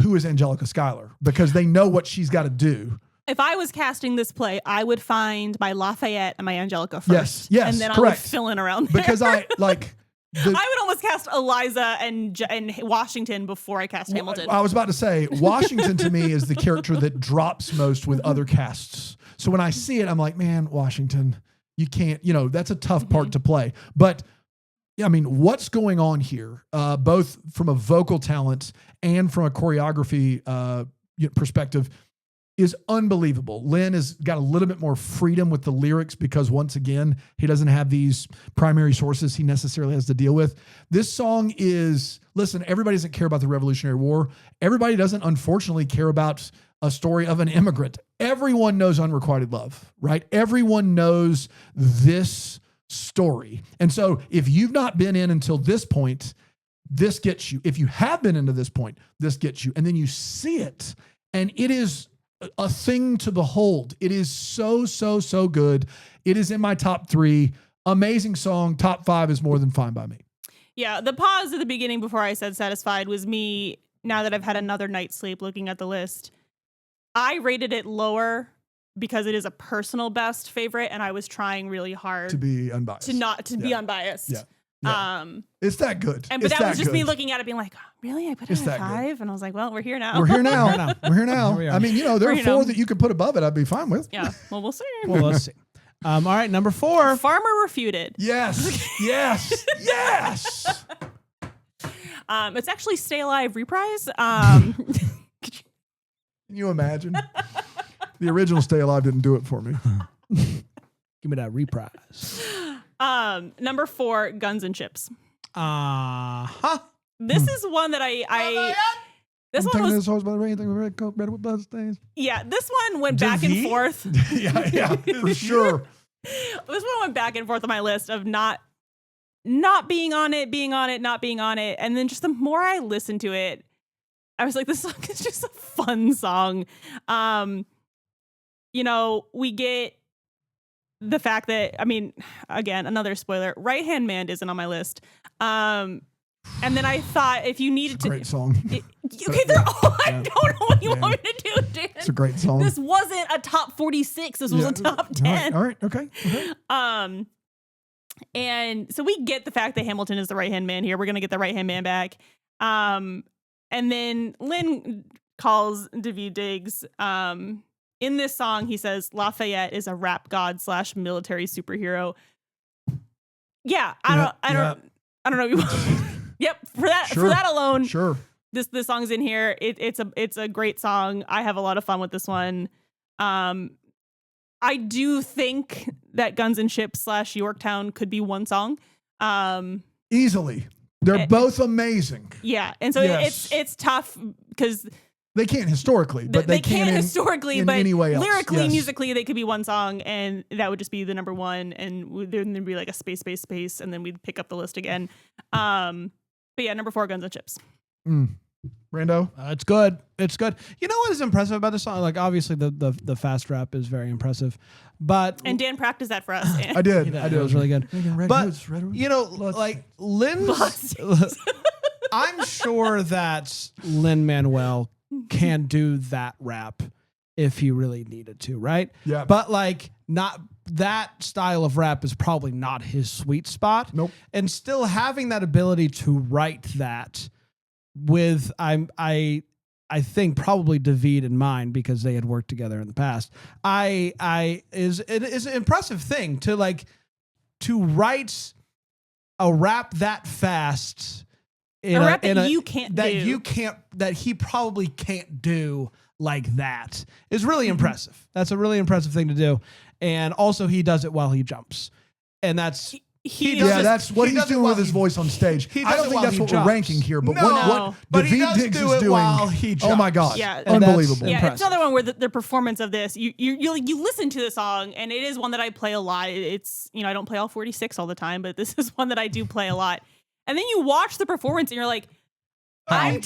who is Angelica Schuyler, because they know what she's got to do. If I was casting this play, I would find my Lafayette and my Angelica first. Yes, and then correct. I would fill in around there. Because I would almost cast Eliza and Washington before I cast Hamilton. I was about to say, Washington to me is the character that drops most with other casts. So when I see it, I'm like, man, Washington, you can't, that's a tough part to play. But I mean, what's going on here, both from a vocal talent and from a choreography perspective, is unbelievable. Lin has got a little bit more freedom with the lyrics because, once again, he doesn't have these primary sources he necessarily has to deal with. This song is, listen, everybody doesn't care about the Revolutionary War. Everybody doesn't, unfortunately, care about a story of an immigrant. Everyone knows Unrequited Love, right? Everyone knows this story. And so if you've not been in until this point, this gets you. If you have been into this point, this gets you. And then you see it, and it is a thing to behold. It is so, so, so good. It is in my top 3. Amazing song. Top 5 is more than fine by me. Yeah, the pause at the beginning before I said Satisfied was me, now that I've had another night's sleep looking at the list. I rated it lower because it is a personal best favorite, and I was trying really hard To be unbiased. to be unbiased. Yeah. Yeah. It's that good. But It's that was just good. me looking at it being like, really? I put it It's at that 5? And I was like, well, we're here now. We're here now. We're here now. Here we are. I mean, there We're are here 4 now. that you could put above it. I'd be fine with. Yeah, well, we'll see. Well, let's see. All right, number 4. Farmer Refuted. Yes. Yes. Yes. It's actually Stay Alive reprise. Can you imagine? The original Stay Alive didn't do it for me. Give me that reprise. Number 4, Guns and Chips. Uh-huh. This is one that I this I'm one taking was this horse by the ring, thinking red coat, red with blood stains. yeah. This one went back and DeVee? forth. Yeah, for sure. This one went back and forth on my list of not not being on it, not being on it. And then just the more I listened to it, I was like, this song is just a fun song. You know, we get the fact that, I mean, again, another spoiler, Right Hand Man isn't on my list. And then I thought if you needed to. Great song. Okay, they're all, I don't know what you want me to do, Dan. It's a great song. This wasn't a top 46. This was a top 10. All right. Okay. And so we get the fact that Hamilton is the right hand man here. We're going to get the right hand man back. And then Lin calls Daveed Diggs. In this song, he says Lafayette is a rap god / military superhero. Yeah, I don't know. Yep, for that alone, sure. This song's in here. It's a great song. I have a lot of fun with this one. I do think that Guns and Ships / Yorktown could be one song. Easily. They're both amazing. Yeah. And so it's tough because they can't historically, but they can historically, in but any way else. Lyrically, musically, they could be one song, and that would just be the number one, and then there'd be like a space, and then we'd pick up the list again. But yeah, number 4, Guns and Ships. Brando? It's good. It's good. You know what is impressive about this song? Like, obviously, the fast rap is very impressive, but and Dan practiced that for us. I did. It was really good. But you know, like Lin's, I'm sure that Lin-Manuel can do that rap if he really needed to, right? Yeah. But like, not that style of rap is probably not his sweet spot. Nope. And still having that ability to write that with I think probably Daveed in mind because they had worked together in the past. It is an impressive thing to write a rap that fast. That he probably can't do like that is really impressive. That's a really impressive thing to do. And also he does it while he jumps. And that's that's what he's doing with his voice on stage. I don't think that's what we're ranking here, but what Daveed Diggs is doing while he jumps. Oh my gosh. Yeah. Unbelievable. Yeah, it's another one where the performance of this, you listen to the song, and it is one that I play a lot. It's, I don't play all 46 all the time, but this is one that I do play a lot. And then you watch the performance and you're like, I'm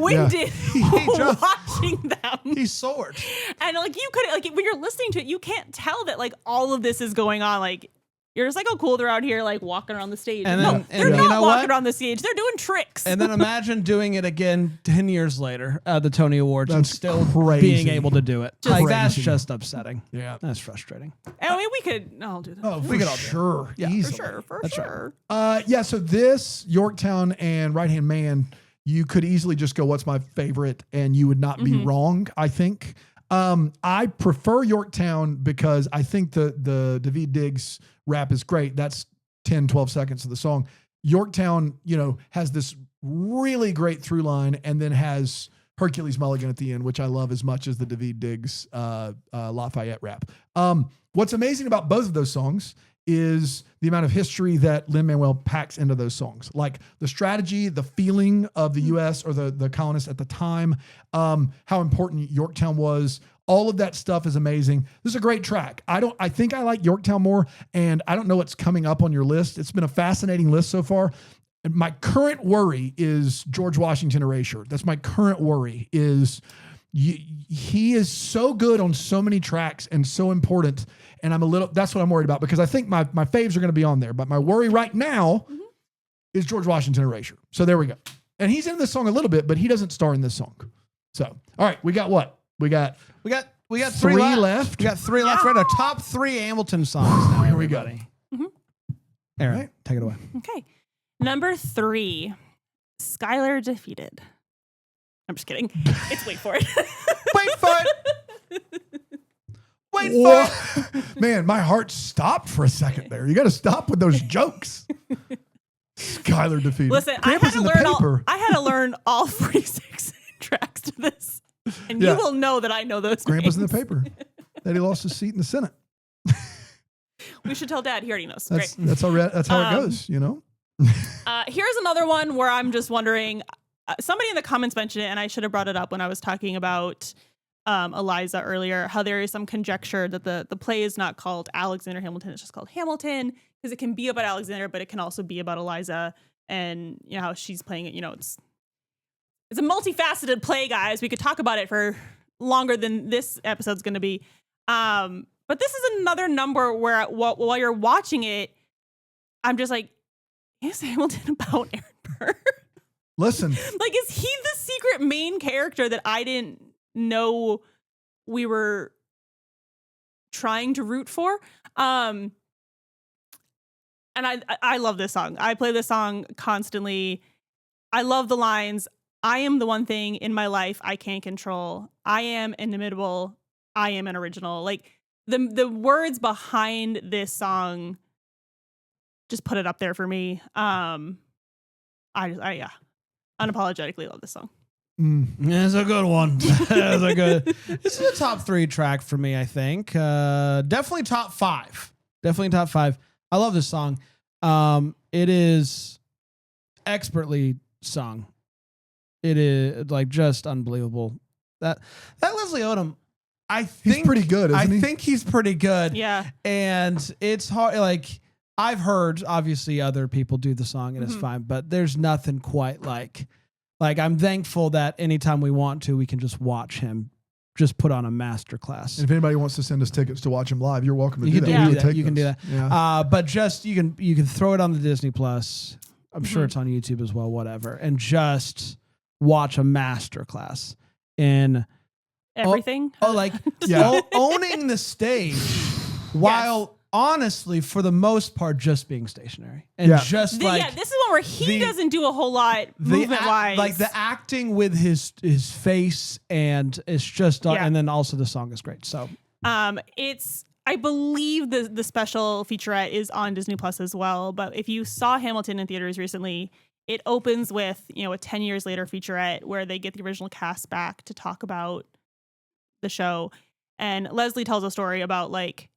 winded watching them. He soared. And like you could, like when you're listening to it, you can't tell that like all of this is going on. Like you're just like, oh cool, they're out here like walking around the stage. They're not walking around the stage. They're doing tricks. And then imagine doing it again 10 years later at the Tony Awards and still crazy. Being able to do it. Like that's just upsetting. Yeah. That's frustrating. I mean, we could all do that. Oh, we could all do it. Yeah, easily. For sure. Right. So this Yorktown and Right Hand Man, you could easily just go, what's my favorite? And you would not be wrong, I think. I prefer Yorktown because I think the Daveed Diggs rap is great. That's 10, 12 seconds of the song. Yorktown, has this really great through line and then has Hercules Mulligan at the end, which I love as much as the Daveed Diggs Lafayette rap. What's amazing about both of those songs is the amount of history that Lin-Manuel packs into those songs. Like the strategy, the feeling of the U.S. or the colonists at the time, how important Yorktown was. All of that stuff is amazing. This is a great track. I think I like Yorktown more, and I don't know what's coming up on your list. It's been a fascinating list so far. And my current worry is George Washington Erasure. That's my current worry is he is so good on so many tracks and so important. And that's what I'm worried about because I think my faves are going to be on there. But my worry right now is George Washington Erasure. So there we go. And he's in this song a little bit, but he doesn't star in this song. So, all right, we got what? We got three left. We got 3 left. We're at our top 3 Hamilton songs now. Here we go. Erin, take it away. Okay. Number 3, Skylar Defeated. I'm just kidding. It's Wait For It. Wait for it. Wait for it. Man, my heart stopped for a second there. You got to stop with those jokes. Skylar Defeated. Listen, I had to learn all 46 tracks to this. And you will know that I know those Grandpa's names. in the paper. That he lost his seat in the Senate. We should tell Dad. He already knows. That's Great. That's how it goes, Here's another one where I'm just wondering, somebody in the comments mentioned it, and I should have brought it up when I was talking about Eliza earlier, how there is some conjecture that the play is not called Alexander Hamilton, it's just called Hamilton, because it can be about Alexander, but it can also be about Eliza, and you know how she's playing it. You know, it's a multifaceted play, guys. We could talk about it for longer than this episode's going to be. But this is another number where while you're watching it, I'm just like, is Hamilton about Aaron Burr? Listen, Like, is he the secret main character that I didn't know we were trying to root for? And I love this song. I play this song constantly. I love the lines. I am the one thing in my life I can't control. I am inimitable. I am an original. Like the words behind this song just put it up there for me. I unapologetically love this song. It's a good one. This is a top 3 track for me, I think. Definitely top 5. I love this song. It is expertly sung. It is like just unbelievable. That Leslie Odom, I think he's pretty good, isn't he? I think he's pretty good. Yeah. And it's hard. Like, I've heard, obviously, other people do the song and it's fine, but there's nothing quite like I'm thankful that anytime we want to, we can just watch him just put on a masterclass. And if anybody wants to send us tickets to watch him live, you're welcome to do that. You can do that. Yeah. But just you can throw it on the Disney Plus. I'm sure it's on YouTube as well, whatever, and just watch a masterclass in Everything. Owning the stage while honestly, for the most part, just being stationary and this is one where he doesn't do a whole lot movement wise. Like the acting with his face, and it's just and then also the song is great. So it's I believe the special featurette is on Disney Plus as well. But if you saw Hamilton in theaters recently, it opens with a 10 years later featurette where they get the original cast back to talk about the show, and Leslie tells a story about like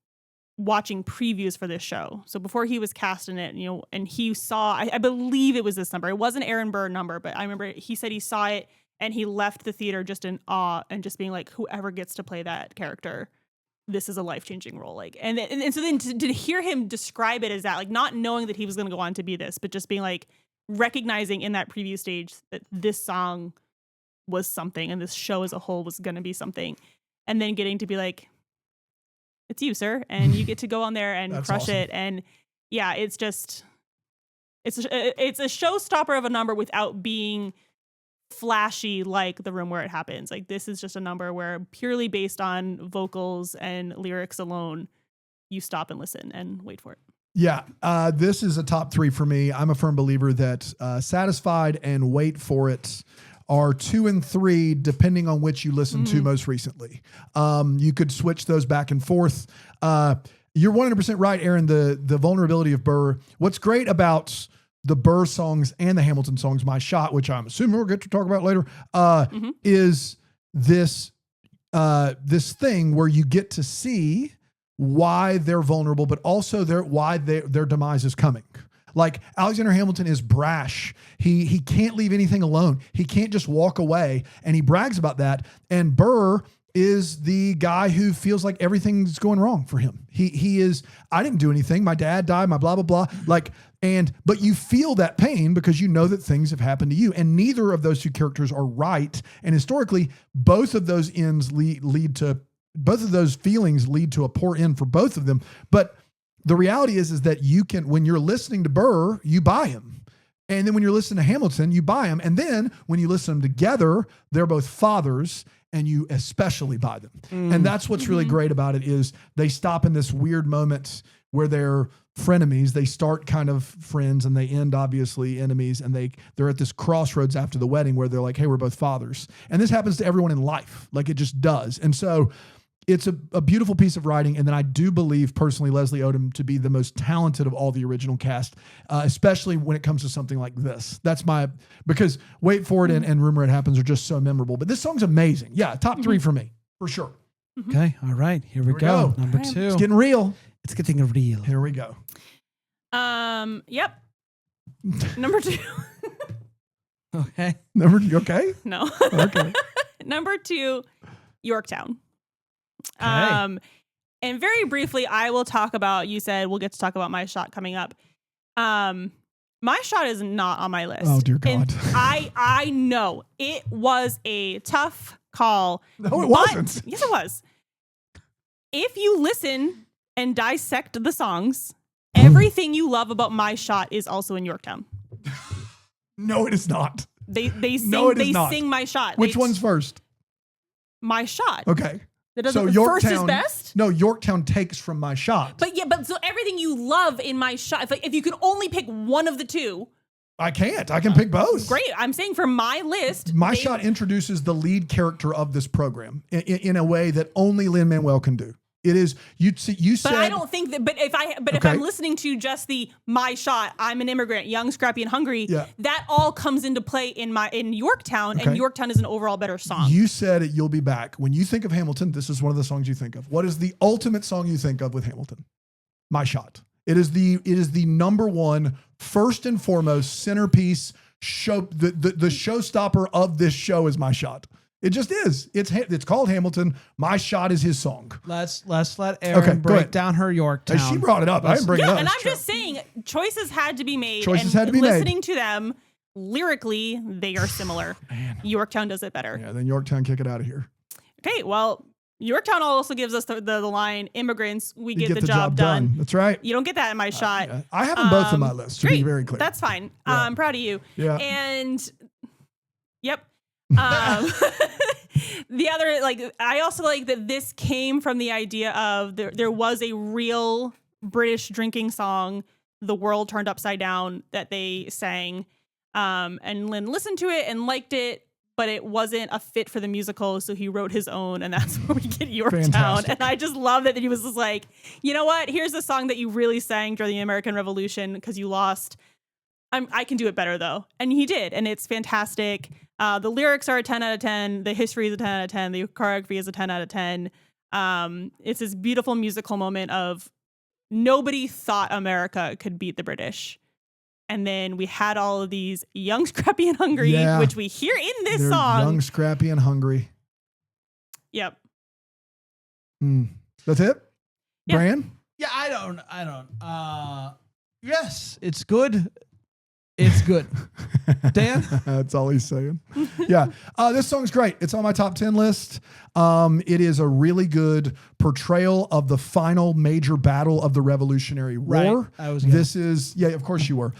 watching previews for this show. So before he was cast in it, and he saw, I believe it was this number. It wasn't Aaron Burr number, but I remember he said he saw it and he left the theater just in awe and just being like, whoever gets to play that character, this is a life-changing role. Like, and so then to hear him describe it as that, like not knowing that he was going to go on to be this, but just being like recognizing in that preview stage that this song was something and this show as a whole was going to be something. And then getting to be like, it's you, sir, and you get to go on there and crush it. And yeah, it's just it's a showstopper of a number without being flashy like The Room Where It Happens. Like this is just a number where purely based on vocals and lyrics alone, you stop and listen and wait for it. Yeah, this is a top 3 for me. I'm a firm believer that Satisfied and Wait for It are 2 and 3, depending on which you listen to most recently. You could switch those back and forth. You're 100% right, Erin, the vulnerability of Burr. What's great about the Burr songs and the Hamilton songs, My Shot, which I'm assuming we'll get to talk about later, is this thing where you get to see why they're vulnerable, but also why their demise is coming. Like Alexander Hamilton is brash. He can't leave anything alone. He can't just walk away, and he brags about that. And Burr is the guy who feels like everything's going wrong for him. He is, I didn't do anything. My dad died, my blah, blah, blah. But you feel that pain because you know that things have happened to you. And neither of those two characters are right. And historically, both of those ends both of those feelings lead to a poor end for both of them. But the reality is that you can, when you're listening to Burr, you buy him. And then when you're listening to Hamilton, you buy him. And then when you listen to them together, they're both fathers, and you especially buy them. And that's what's really great about it is they stop in this weird moment where they're frenemies. They start kind of friends and they end obviously enemies. And they're at this crossroads after the wedding where they're like, hey, we're both fathers. And this happens to everyone in life. Like it just does. And so it's a beautiful piece of writing. And then I do believe personally Leslie Odom to be the most talented of all the original cast, especially when it comes to something like this. Because Wait For It and Room Where It Happens are just so memorable. But this song's amazing. Yeah, top 3 for me, for sure. Okay, all right, here we go. Number 2. It's getting real. It's getting real. Here we go. Yep. Number 2. Okay. You okay? No. Okay. Number 2. Yorktown. Okay. And very briefly, I will talk about, you said we'll get to talk about My Shot coming up. My Shot is not on my list. Oh, dear God. And I know it was a tough call. No, it wasn't. Yes, it was. If you listen and dissect the songs, everything you love about My Shot is also in Yorktown. No, it is not. They sing, No, it is they not. sing My Shot. Which one's first? My Shot. Okay. That doesn't, So first is Yorktown, best? no, Yorktown takes from My Shot. But so everything you love in My Shot, if you could only pick one of the two. I can't. I can pick both. Great. I'm saying for my list. My Shot introduces the lead character of this program in a way that only Lin-Manuel can do. It is, you said. But I don't think that, if I'm listening to just the My Shot, I'm an immigrant, young, scrappy, and hungry, that all comes into play in Yorktown, and Yorktown is an overall better song. You said it, You'll Be Back. When you think of Hamilton, this is one of the songs you think of. What is the ultimate song you think of with Hamilton? My Shot. It is the number one, first and foremost, centerpiece show. The showstopper of this show is My Shot. It just is. It's called Hamilton. My Shot is his song. Let's let Erin break down her Yorktown. She brought it up. I didn't bring it up. And I'm just saying, choices had to be made. Choices had to be made. Listening to them, lyrically, they are similar. Yorktown does it better. Yeah, then Yorktown, kick it out of here. Okay, well, Yorktown also gives us the line, immigrants, we get the job done. That's right. You don't get that in My Shot. Yeah. I have them both on my list, to be very clear. That's fine. Yeah. I'm proud of you. Yeah. And, yep. The other, I also like that this came from the idea of there was a real British drinking song, The World Turned Upside Down, that they sang. And Lin listened to it and liked it, but it wasn't a fit for the musical, so he wrote his own, and that's where we get Yorktown. Fantastic. And I just love that he was just like, you know what? Here's a song that you really sang during the American Revolution because you lost. I can do it better, though. And he did, and it's fantastic. The lyrics are a 10 out of 10. The history is a 10 out of 10. The choreography is a 10 out of 10. It's this beautiful musical moment of nobody thought America could beat the British. And then we had all of these young, scrappy, and hungry, which we hear in this song. Young, scrappy, and hungry. Yep. That's it? Yeah. Bran? Yeah, I don't. Yes, it's good. It's good. Dan? That's all he's saying. Yeah. This song's great. It's on my top 10 list. It is a really good portrayal of the final major battle of the Revolutionary War. Right. Of course you were.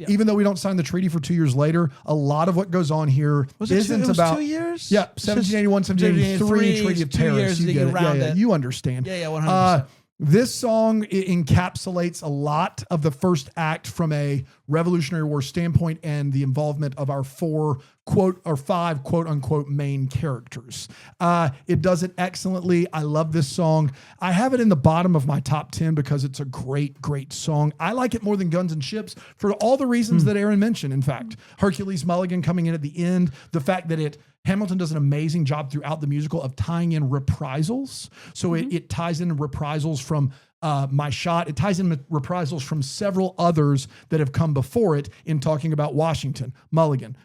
Even though we don't sign the treaty for 2 years later, a lot of what goes on here isn't about 2 years? Yeah, 1781, 1783, Treaty of Paris. You get it. You understand. Yeah, 100%. This song encapsulates a lot of the first act from a Revolutionary War standpoint and the involvement of our five quote unquote main characters. It does it excellently. I love this song. I have it in the bottom of my top 10 because it's a great, great song. I like it more than Guns and Ships for all the reasons that Erin mentioned. In fact, Hercules Mulligan coming in at the end, the fact that Hamilton does an amazing job throughout the musical of tying in reprisals. So it ties in reprisals from My Shot. It ties in reprisals from several others that have come before it in talking about Washington, Mulligan,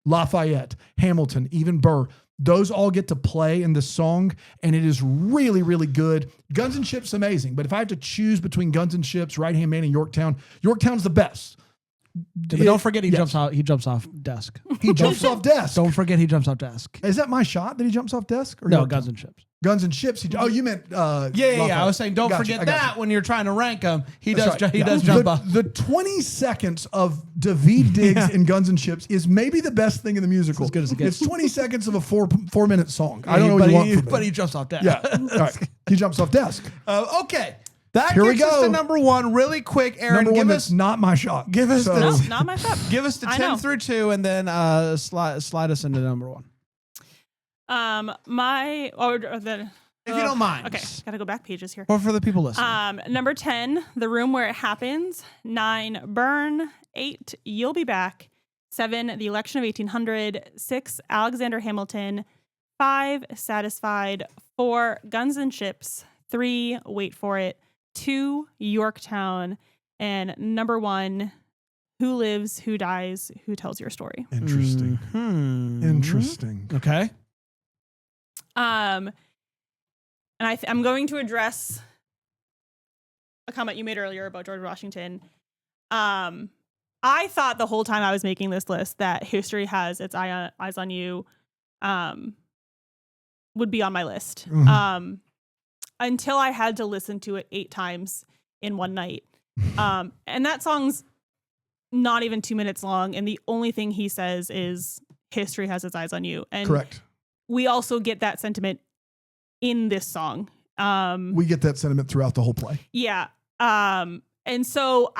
Lafayette, Hamilton, even Burr. Those all get to play in this song, and it is really, really good. Guns and Ships, amazing. But if I have to choose between Guns and Ships, Right Hand Man, and Yorktown, Yorktown's the best. But don't forget he jumps off desk. He jumps off desk. Don't forget he jumps off desk. Is that My Shot that he jumps off desk? Or No, Yorktown? Guns and Ships. Guns and Ships. You meant Yeah. I was saying don't forget that when you're trying to rank them. He does jump off. The 20 seconds of David Diggs in Guns and Ships is maybe the best thing in the musical. As good as it gets. It's 20 seconds of a 4-minute song. I don't know what you want from But him. he jumps off desk. Yeah. All right. He jumps off desk. Okay. That Here we gets us go. to number one really quick. Aaron, Number one give that's us not My Shot. give us No, not My Shot. give us the I 10 know. through 2 and then slide us into number one. If you don't mind. Okay, gotta go back pages here. Or for the people listening. Number 10, The Room Where It Happens. 9, Burn. 8, You'll Be Back. 7, The Election of 1800. 6, Alexander Hamilton. 5, Satisfied. 4, Guns and Ships. 3, Wait for It. 2, Yorktown. And number 1, Who Lives, Who Dies, Who Tells Your Story. Interesting. Interesting. Okay. And I'm going to address a comment you made earlier about George Washington. I thought the whole time I was making this list that History Has Its Eyes on You would be on my list. Until I had to listen to it 8 times in one night. And that song's not even 2 minutes long. And the only thing he says is history has its eyes on you. And correct. We also get that sentiment in this song. We get that sentiment throughout the whole play. Yeah. And so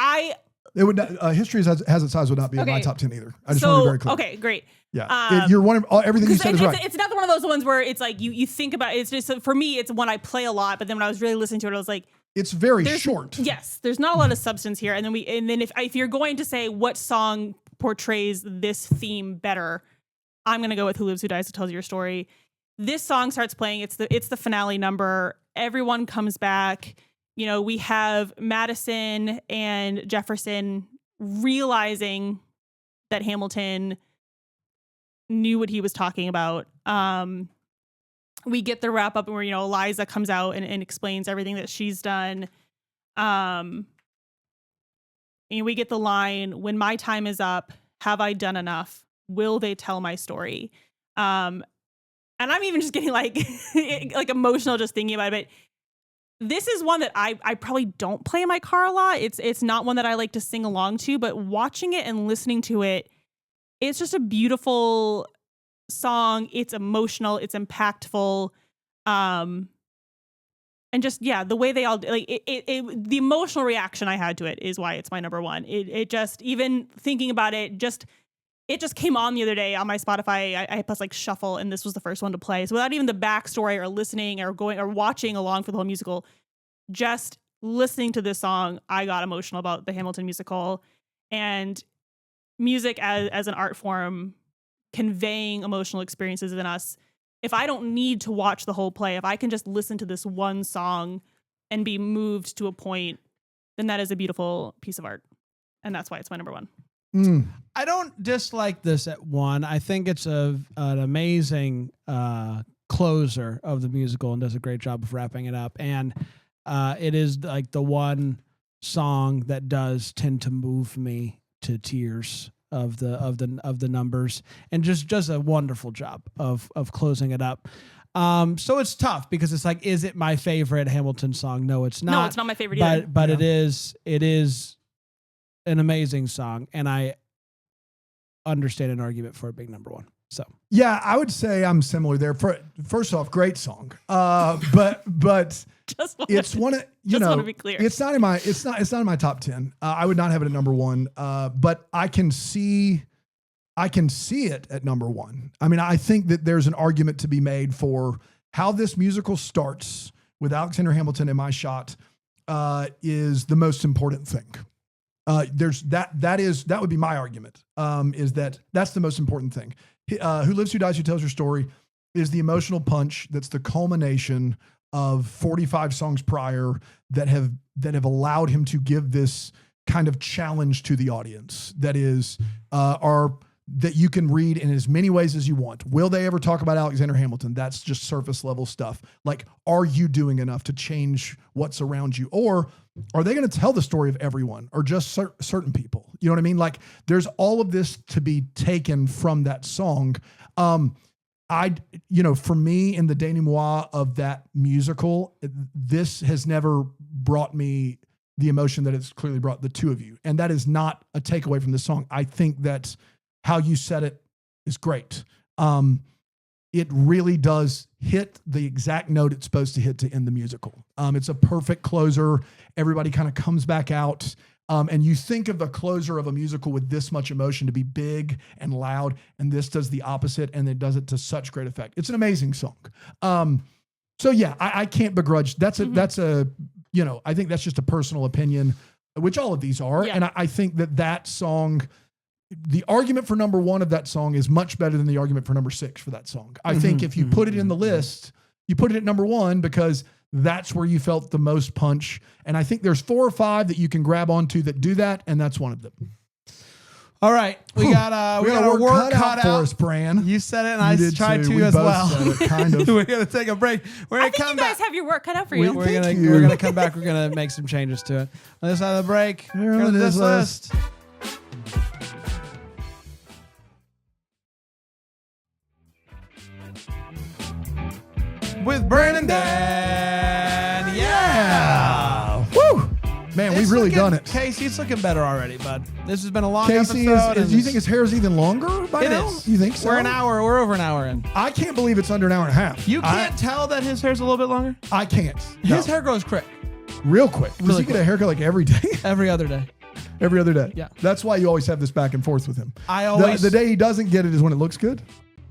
it would not, History Has Its Eyes would not be in my top 10 either. I just want to be very clear. Okay, great. Yeah. You're one of everything you said is right. It's another one of those ones where it's like you think about it. It's just, for me, it's one I play a lot, but then when I was really listening to it, I was like, it's very short. Yes. There's not a lot of substance here. And then if you're going to say what song portrays this theme better, I'm going to go with Who Lives, Who Dies, Who Tells Your Story. This song starts playing. It's the finale number. Everyone comes back. You know, we have Madison and Jefferson realizing that Hamilton knew what he was talking about. We get the wrap up where, you know, Eliza comes out and explains everything that she's done. And we get the line, when my time is up, have I done enough? Will they tell my story? And I'm even just getting like emotional just thinking about it. But this is one that I probably don't play in my car a lot. It's not one that I like to sing along to, but watching it and listening to it, it's just a beautiful song. It's emotional. It's impactful. And just, yeah, the way they all like the emotional reaction I had to it is why it's my number one. It just, even thinking about it just came on the other day on my Spotify. I pressed like shuffle, and this was the first one to play. So without even the backstory or listening or going or watching along for the whole musical, just listening to this song, I got emotional about the Hamilton musical. And music as an art form, conveying emotional experiences in us. If I don't need to watch the whole play, if I can just listen to this one song and be moved to a point, then that is a beautiful piece of art. And that's why it's my number one. I don't dislike this at 1. I think it's an amazing closer of the musical and does a great job of wrapping it up. And it is like the one song that does tend to move me to tears of the numbers, and just a wonderful job of closing it up. So it's tough because it's like, is it my favorite Hamilton song? No, it's not. No, it's not my favorite either. But it is an amazing song, and I understand an argument for it being number one. So yeah, I would say I'm similar there. First off, great song. But it's one of, you know, want to be clear. It's not in my top 10. I would not have it at number 1. But I can see it at number 1. I mean, I think that there's an argument to be made for how this musical starts with Alexander Hamilton in my shot is the most important thing. That would be my argument. Is that's the most important thing. Who Lives, Who Dies, Who Tells Your Story is the emotional punch that's the culmination of 45 songs prior that have allowed him to give this kind of challenge to the audience that is that you can read in as many ways as you want. Will they ever talk about Alexander Hamilton? That's just surface level stuff. Like, are you doing enough to change what's around you? Or are they going to tell the story of everyone or just certain people? You know what I mean? Like, there's all of this to be taken from that song. For me, in the denouement of that musical, this has never brought me the emotion that it's clearly brought the two of you. And that is not a takeaway from the song. I think that how you said it is great. It really does hit the exact note it's supposed to hit to end the musical. It's a perfect closer. Everybody kind of comes back out. And you think of the closer of a musical with this much emotion to be big and loud, and this does the opposite, and it does it to such great effect. It's an amazing song. So yeah, I can't begrudge. I think that's just a personal opinion, which all of these are. Yeah. And I think that song, the argument for number 1 of that song is much better than the argument for number 6 for that song. I think if you put it in the list, you put it at number 1 because that's where you felt the most punch. And I think there's 4 or 5 that you can grab onto that do that, and that's one of them. All right, we got our work cut out for out. us, Bran. You said it, and You I did tried too. to We as both well. said it, kind of. We're gonna take a break. We're I gonna think come you guys back. have your work cut out for you. We're gonna come back. We're gonna make some changes to it. On this side of the break, Here on here's this this list. With Brandon Dan, yeah. Woo! Man, we've really done it. Casey, it's looking better already, bud. This has been a long Casey, episode. do you think his hair is even longer by It now? is. You think so? We're over an hour in. I can't believe it's under an hour and a half. You can't tell that his hair's a little bit longer? I can't. His No. hair grows quick. Real quick. Does Really he get a haircut like every day? Every other day. Every other day. Yeah. That's why you always have this back and forth with him. I always The day he doesn't get it is when it looks good.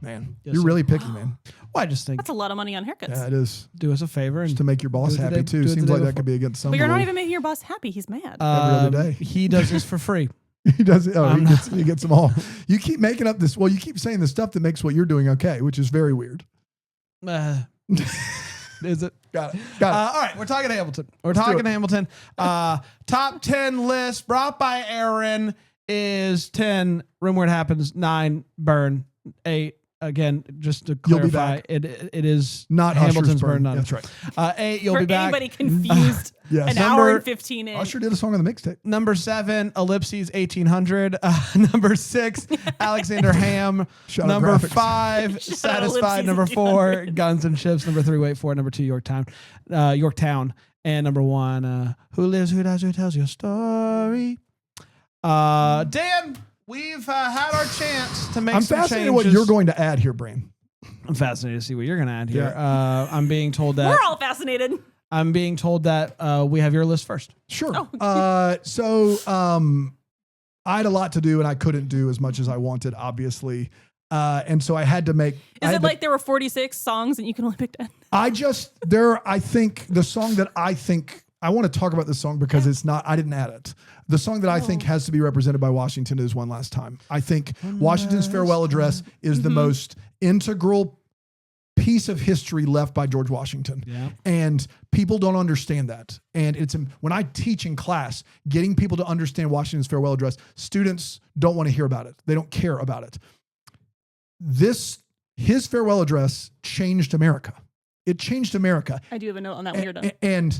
Man, Yes, you're sir. really picky, man. Well, I just think That's a lot of money on haircuts. Yeah, it is. do us a favor and To make your boss Do it the happy day- too. do it the Seems day like that before. could be against some. But you're not rule. even making your boss happy. He's mad. Every other day. He does this for free. He does it. Oh, he gets them all. You keep making up this. Well, you keep saying the stuff that makes what you're doing okay, which is very weird. Is it? Got it. Got All right, we're talking Hamilton. We're do talking it. Hamilton. Top 10 list brought by Erin is 10, Room Where It Happens, 9, Burn, 8. Again, just to You'll Be clarify, Back. it is Not Hamilton's Usher's Burn. Burn. That's right. 8, You'll For Be Back. anybody confused, Yes. an hour Number- and 15 in. Usher did a song on the mixtape. Number 7, Ellipses 1800. Number 6, Alexander Ham. Shout out Number graphics. 5, Shout out Satisfied. Ellipses Number 4, 1800. Guns and Ships. Number 3, Wait For It. Number 2, Yorktown. And number 1, Who Lives, Who Dies, Who Tells Your Story. Dan, we've had our chance to make I'm some fascinated changes. what you're going to add here, Bran. I'm fascinated to see what you're going to add here. I'm being told that We're all fascinated. I'm being told that we have your list first. Sure. Oh. So I had a lot to do and I couldn't do as much as I wanted, obviously. And so I had to make. Is it like there were 46 songs and you can only pick 10? I think the song that I want to talk about this song because I didn't add it. The song that I think has to be represented by Washington is One Last Time. I think Washington's farewell address is the most integral piece of history left by George Washington. Yeah. And people don't understand that. And it's when I teach in class, getting people to understand Washington's farewell address, students don't want to hear about it. They don't care about it. His farewell address changed America. It changed America. I do have a note on that when you're done. And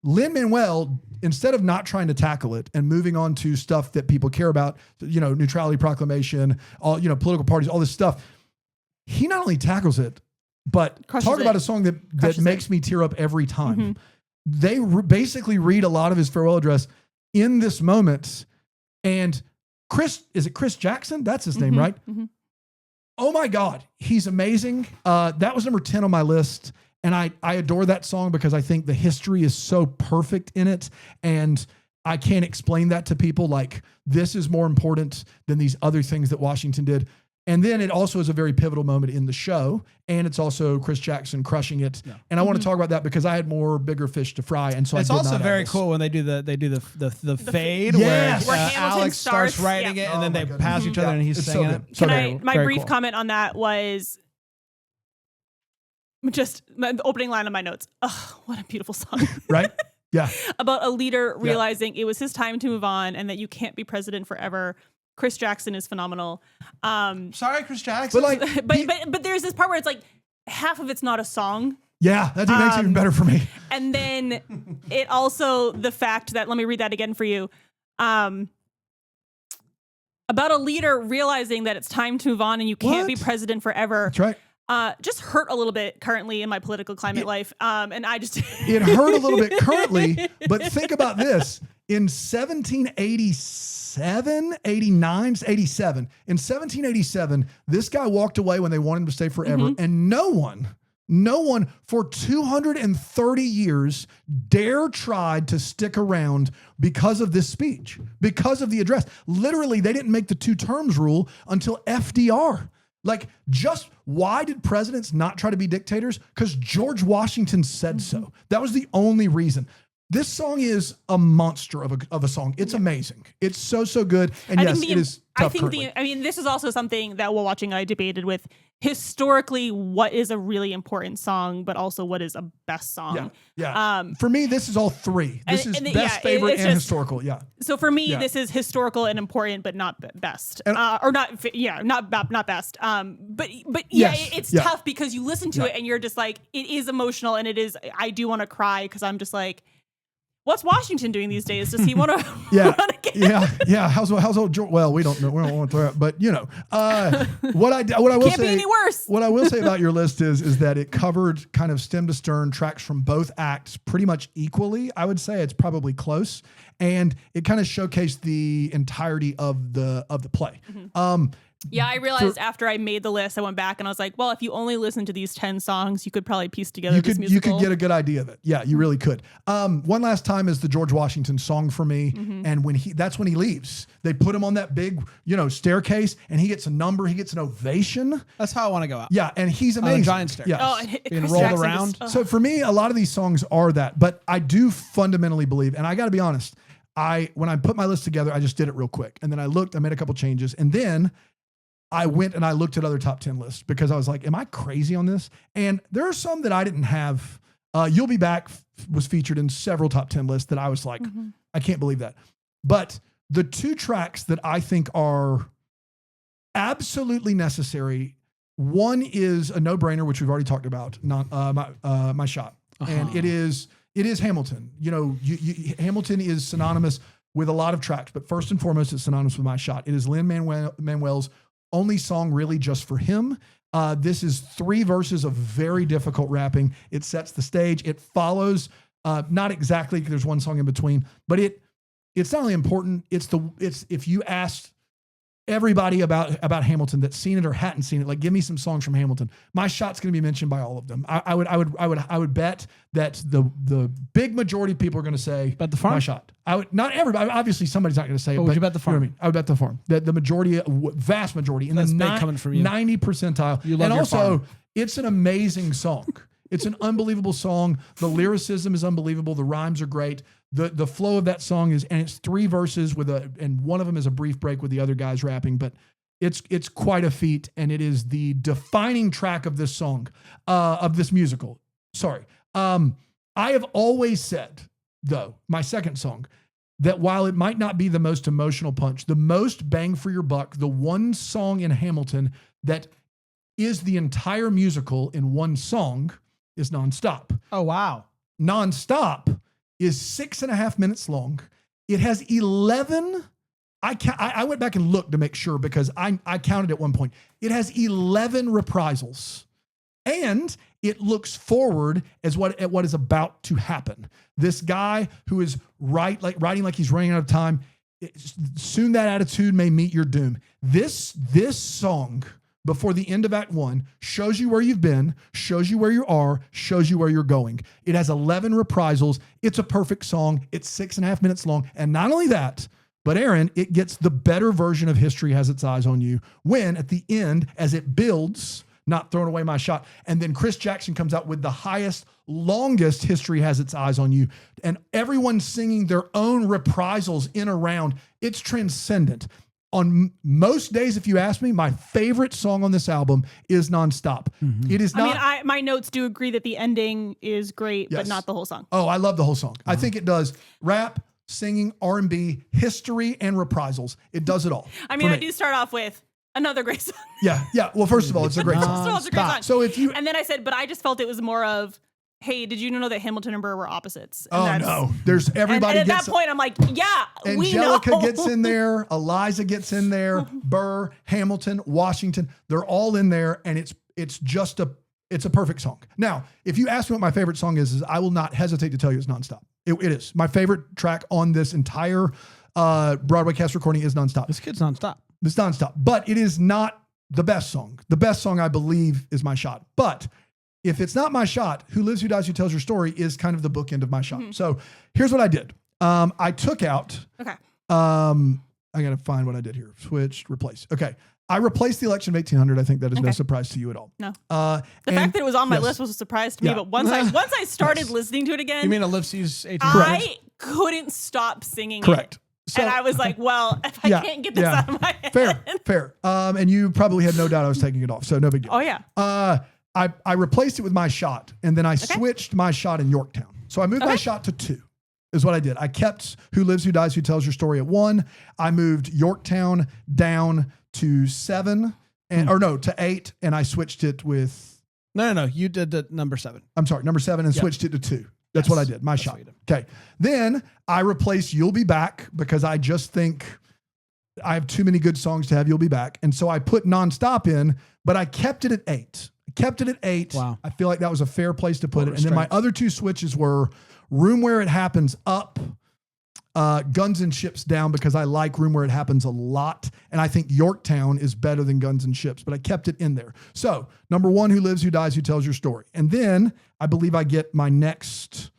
Lin-Manuel, instead of not trying to tackle it and moving on to stuff that people care about, neutrality proclamation, all, political parties, all this stuff, he not only tackles it, but talk about a song that makes me tear up every time. They basically read a lot of his farewell address in this moment. And Chris Jackson? That's his name, right? Oh my God, he's amazing. That was number 10 on my list. And I adore that song because I think the history is so perfect in it. And I can't explain that to people. Like, this is more important than these other things that Washington did. And then it also is a very pivotal moment in the show. And it's also Chris Jackson crushing it. Yeah. And I want to talk about that because I had bigger fish to fry. And so it's I did also not very add this. cool when they do the fade Yes. where Where Hamilton Alex starts starts, writing yeah. it and then they pass each other and he's It's so singing good. it. So Can good. my Very brief cool. comment on that was just the opening line of my notes. Oh, what a beautiful song. Right? Yeah. About a leader realizing it was his time to move on and that you can't be president forever. Chris Jackson is phenomenal. Sorry, Chris Jackson. But there's this part where it's like half of it's not a song. Yeah, that makes it even better for me. And then it also, the fact that, let me read that again for you. About a leader realizing that it's time to move on and you can't be president forever. That's right. Just hurt a little bit currently in my political climate life. And I just... It hurt a little bit currently, but think about this. In 1787, 89, 87, in 1787, this guy walked away when they wanted him to stay forever. And no one for 230 years tried to stick around because of this speech, because of the address. Literally, they didn't make the 2 terms rule until FDR. Like, just why did presidents not try to be dictators? Because George Washington said so. That was the only reason. This song is a monster of a song. It's amazing. It's so good. And yes, it is. tough. think currently. this is also something that while watching I debated with historically what is a really important song, but also what is a best song. Yeah. For me, this is all three. This is best, favorite, and historical. Yeah. So for me, this is historical and important, but not best, or not best. But it's tough because you listen to it and you're just like, it is emotional and it is. I do want to cry because I'm just like, what's Washington doing these days? Does he want to run again? Yeah. How's old George? Well, we don't know. We don't want to throw it, but what I will Can't say. be any worse. What I will say about your list is that it covered kind of stem to stern tracks from both acts pretty much equally. I would say it's probably close, and it kind of showcased the entirety of the play. Yeah, I realized after I made the list, I went back and I was like, well, if you only listen to these 10 songs, you could probably piece together this musical. You could get a good idea of it. Yeah, you really could. One Last Time is the George Washington song for me. And that's when he leaves. They put him on that big, staircase and he gets a number, he gets an ovation. That's how I want to go out. Yeah, and he's amazing. On a giant staircase. Yes. Being rolled around. So for me, a lot of these songs are that, but I do fundamentally believe, and I got to be honest, when I put my list together, I just did it real quick. And then I made a couple changes. And then I went and I looked at other top 10 lists because I was like, am I crazy on this? And there are some that I didn't have. You'll Be Back was featured in several top 10 lists that I was like, I can't believe that. But the two tracks that I think are absolutely necessary, one is a no-brainer, which we've already talked about, My Shot. And it is Hamilton. Hamilton is synonymous with a lot of tracks, but first and foremost, it's synonymous with My Shot. It is Lin-Manuel's only song really just for him. This is 3 verses of very difficult rapping. It sets the stage. It follows, not exactly, there's one song in between, but it's not only important. It's if you asked everybody about Hamilton that's seen it or hadn't seen it, like give me some songs from Hamilton, My Shot's going to be mentioned by all of them. I would bet that the big majority of people are going to say Bet the Farm? My Shot. Not everybody. Obviously, somebody's not going to say it. But would you bet the Farm? You know what I mean? I would bet the Farm. The majority, vast majority, in That's the big coming from you. 90 percentile. You love and your also, farm. it's an amazing song. It's an unbelievable song. The lyricism is unbelievable. The rhymes are great. The flow of that song is, and it's 3 verses and one of them is a brief break with the other guys rapping, but it's quite a feat, and it is the defining track of this song, of this musical. Sorry. I have always said, though, my second song, that while it might not be the most emotional punch, the most bang for your buck, the one song in Hamilton that is the entire musical in one song is Nonstop. Oh, wow. Nonstop is 6.5 minutes long. It has 11. I went back and looked to make sure because I counted at one point. It has 11 reprisals, and it looks forward at what is about to happen. This guy who is writing like he's running out of time. Soon that attitude may meet your doom. This song before the end of Act 1 shows you where you've been, shows you where you are, shows you where you're going. It has 11 reprisals. It's a perfect song. It's 6.5 minutes long. And not only that, but Erin, it gets the better version of History Has Its Eyes on You when at the end, as it builds, Not Throwing Away My Shot, and then Chris Jackson comes out with the highest, longest History Has Its Eyes on You, and everyone singing their own reprisals in a round. It's transcendent. On most days, if you ask me, my favorite song on this album is Nonstop. It is not. My notes do agree that the ending is great, but not the whole song. Oh, I love the whole song. I think it does rap, singing, R&B, history, and reprisals. It does it all. I mean, I do start off with another great song. Yeah. Well, first of all, it's a great song. It's a great song. So and then I said, but I just felt it was more of, hey, did you know that Hamilton and Burr were opposites? And no. There's everybody. And at that point, I'm like, yeah, Angelica we know. gets in there. Eliza gets in there. Burr, Hamilton, Washington. They're all in there. And it's just it's a perfect song. Now, if you ask me what my favorite song is I will not hesitate to tell you it's Nonstop. It is. My favorite track on this entire Broadway cast recording is Nonstop. This kid's nonstop. It's Nonstop. But it is not the best song. The best song, I believe, is My Shot. But if it's not My Shot, Who Lives, Who Dies, Who Tells Your Story is kind of the bookend of My Shot. So here's what I did. I took out. Okay. I got to find what I did here. Switched, replace. Okay. I replaced the election of 1800. I think that is no surprise to you at all. No. The fact that it was on my list was a surprise to me. But once I started listening to it again. You mean Ellipses 1800? I couldn't stop singing Correct. it. So- and I was like, well, if I Yeah, can't get this yeah. out of my head. Fair. And you probably had no doubt I was taking it off, so no big deal. Oh, yeah. I replaced it with my shot, and then I switched my shot in Yorktown. So I moved my shot to 2, is what I did. I kept Who Lives, Who Dies, Who Tells Your Story at 1. I moved Yorktown down to 7, to 8, and I switched it with... No. You did the number 7. I'm sorry, number 7, and switched it to 2. That's what I did, my shot. Okay. Then I replaced You'll Be Back because I just think I have too many good songs to have You'll Be Back. And so I put Nonstop in, but I kept it at 8. Wow. I feel like that was a fair place to put it. And then my other 2 switches were Room Where It Happens up, Guns and Ships down because I like Room Where It Happens a lot. And I think Yorktown is better than Guns and Ships, but I kept it in there. So number 1, Who Lives, Who Dies, Who Tells Your Story. And then I believe I get my next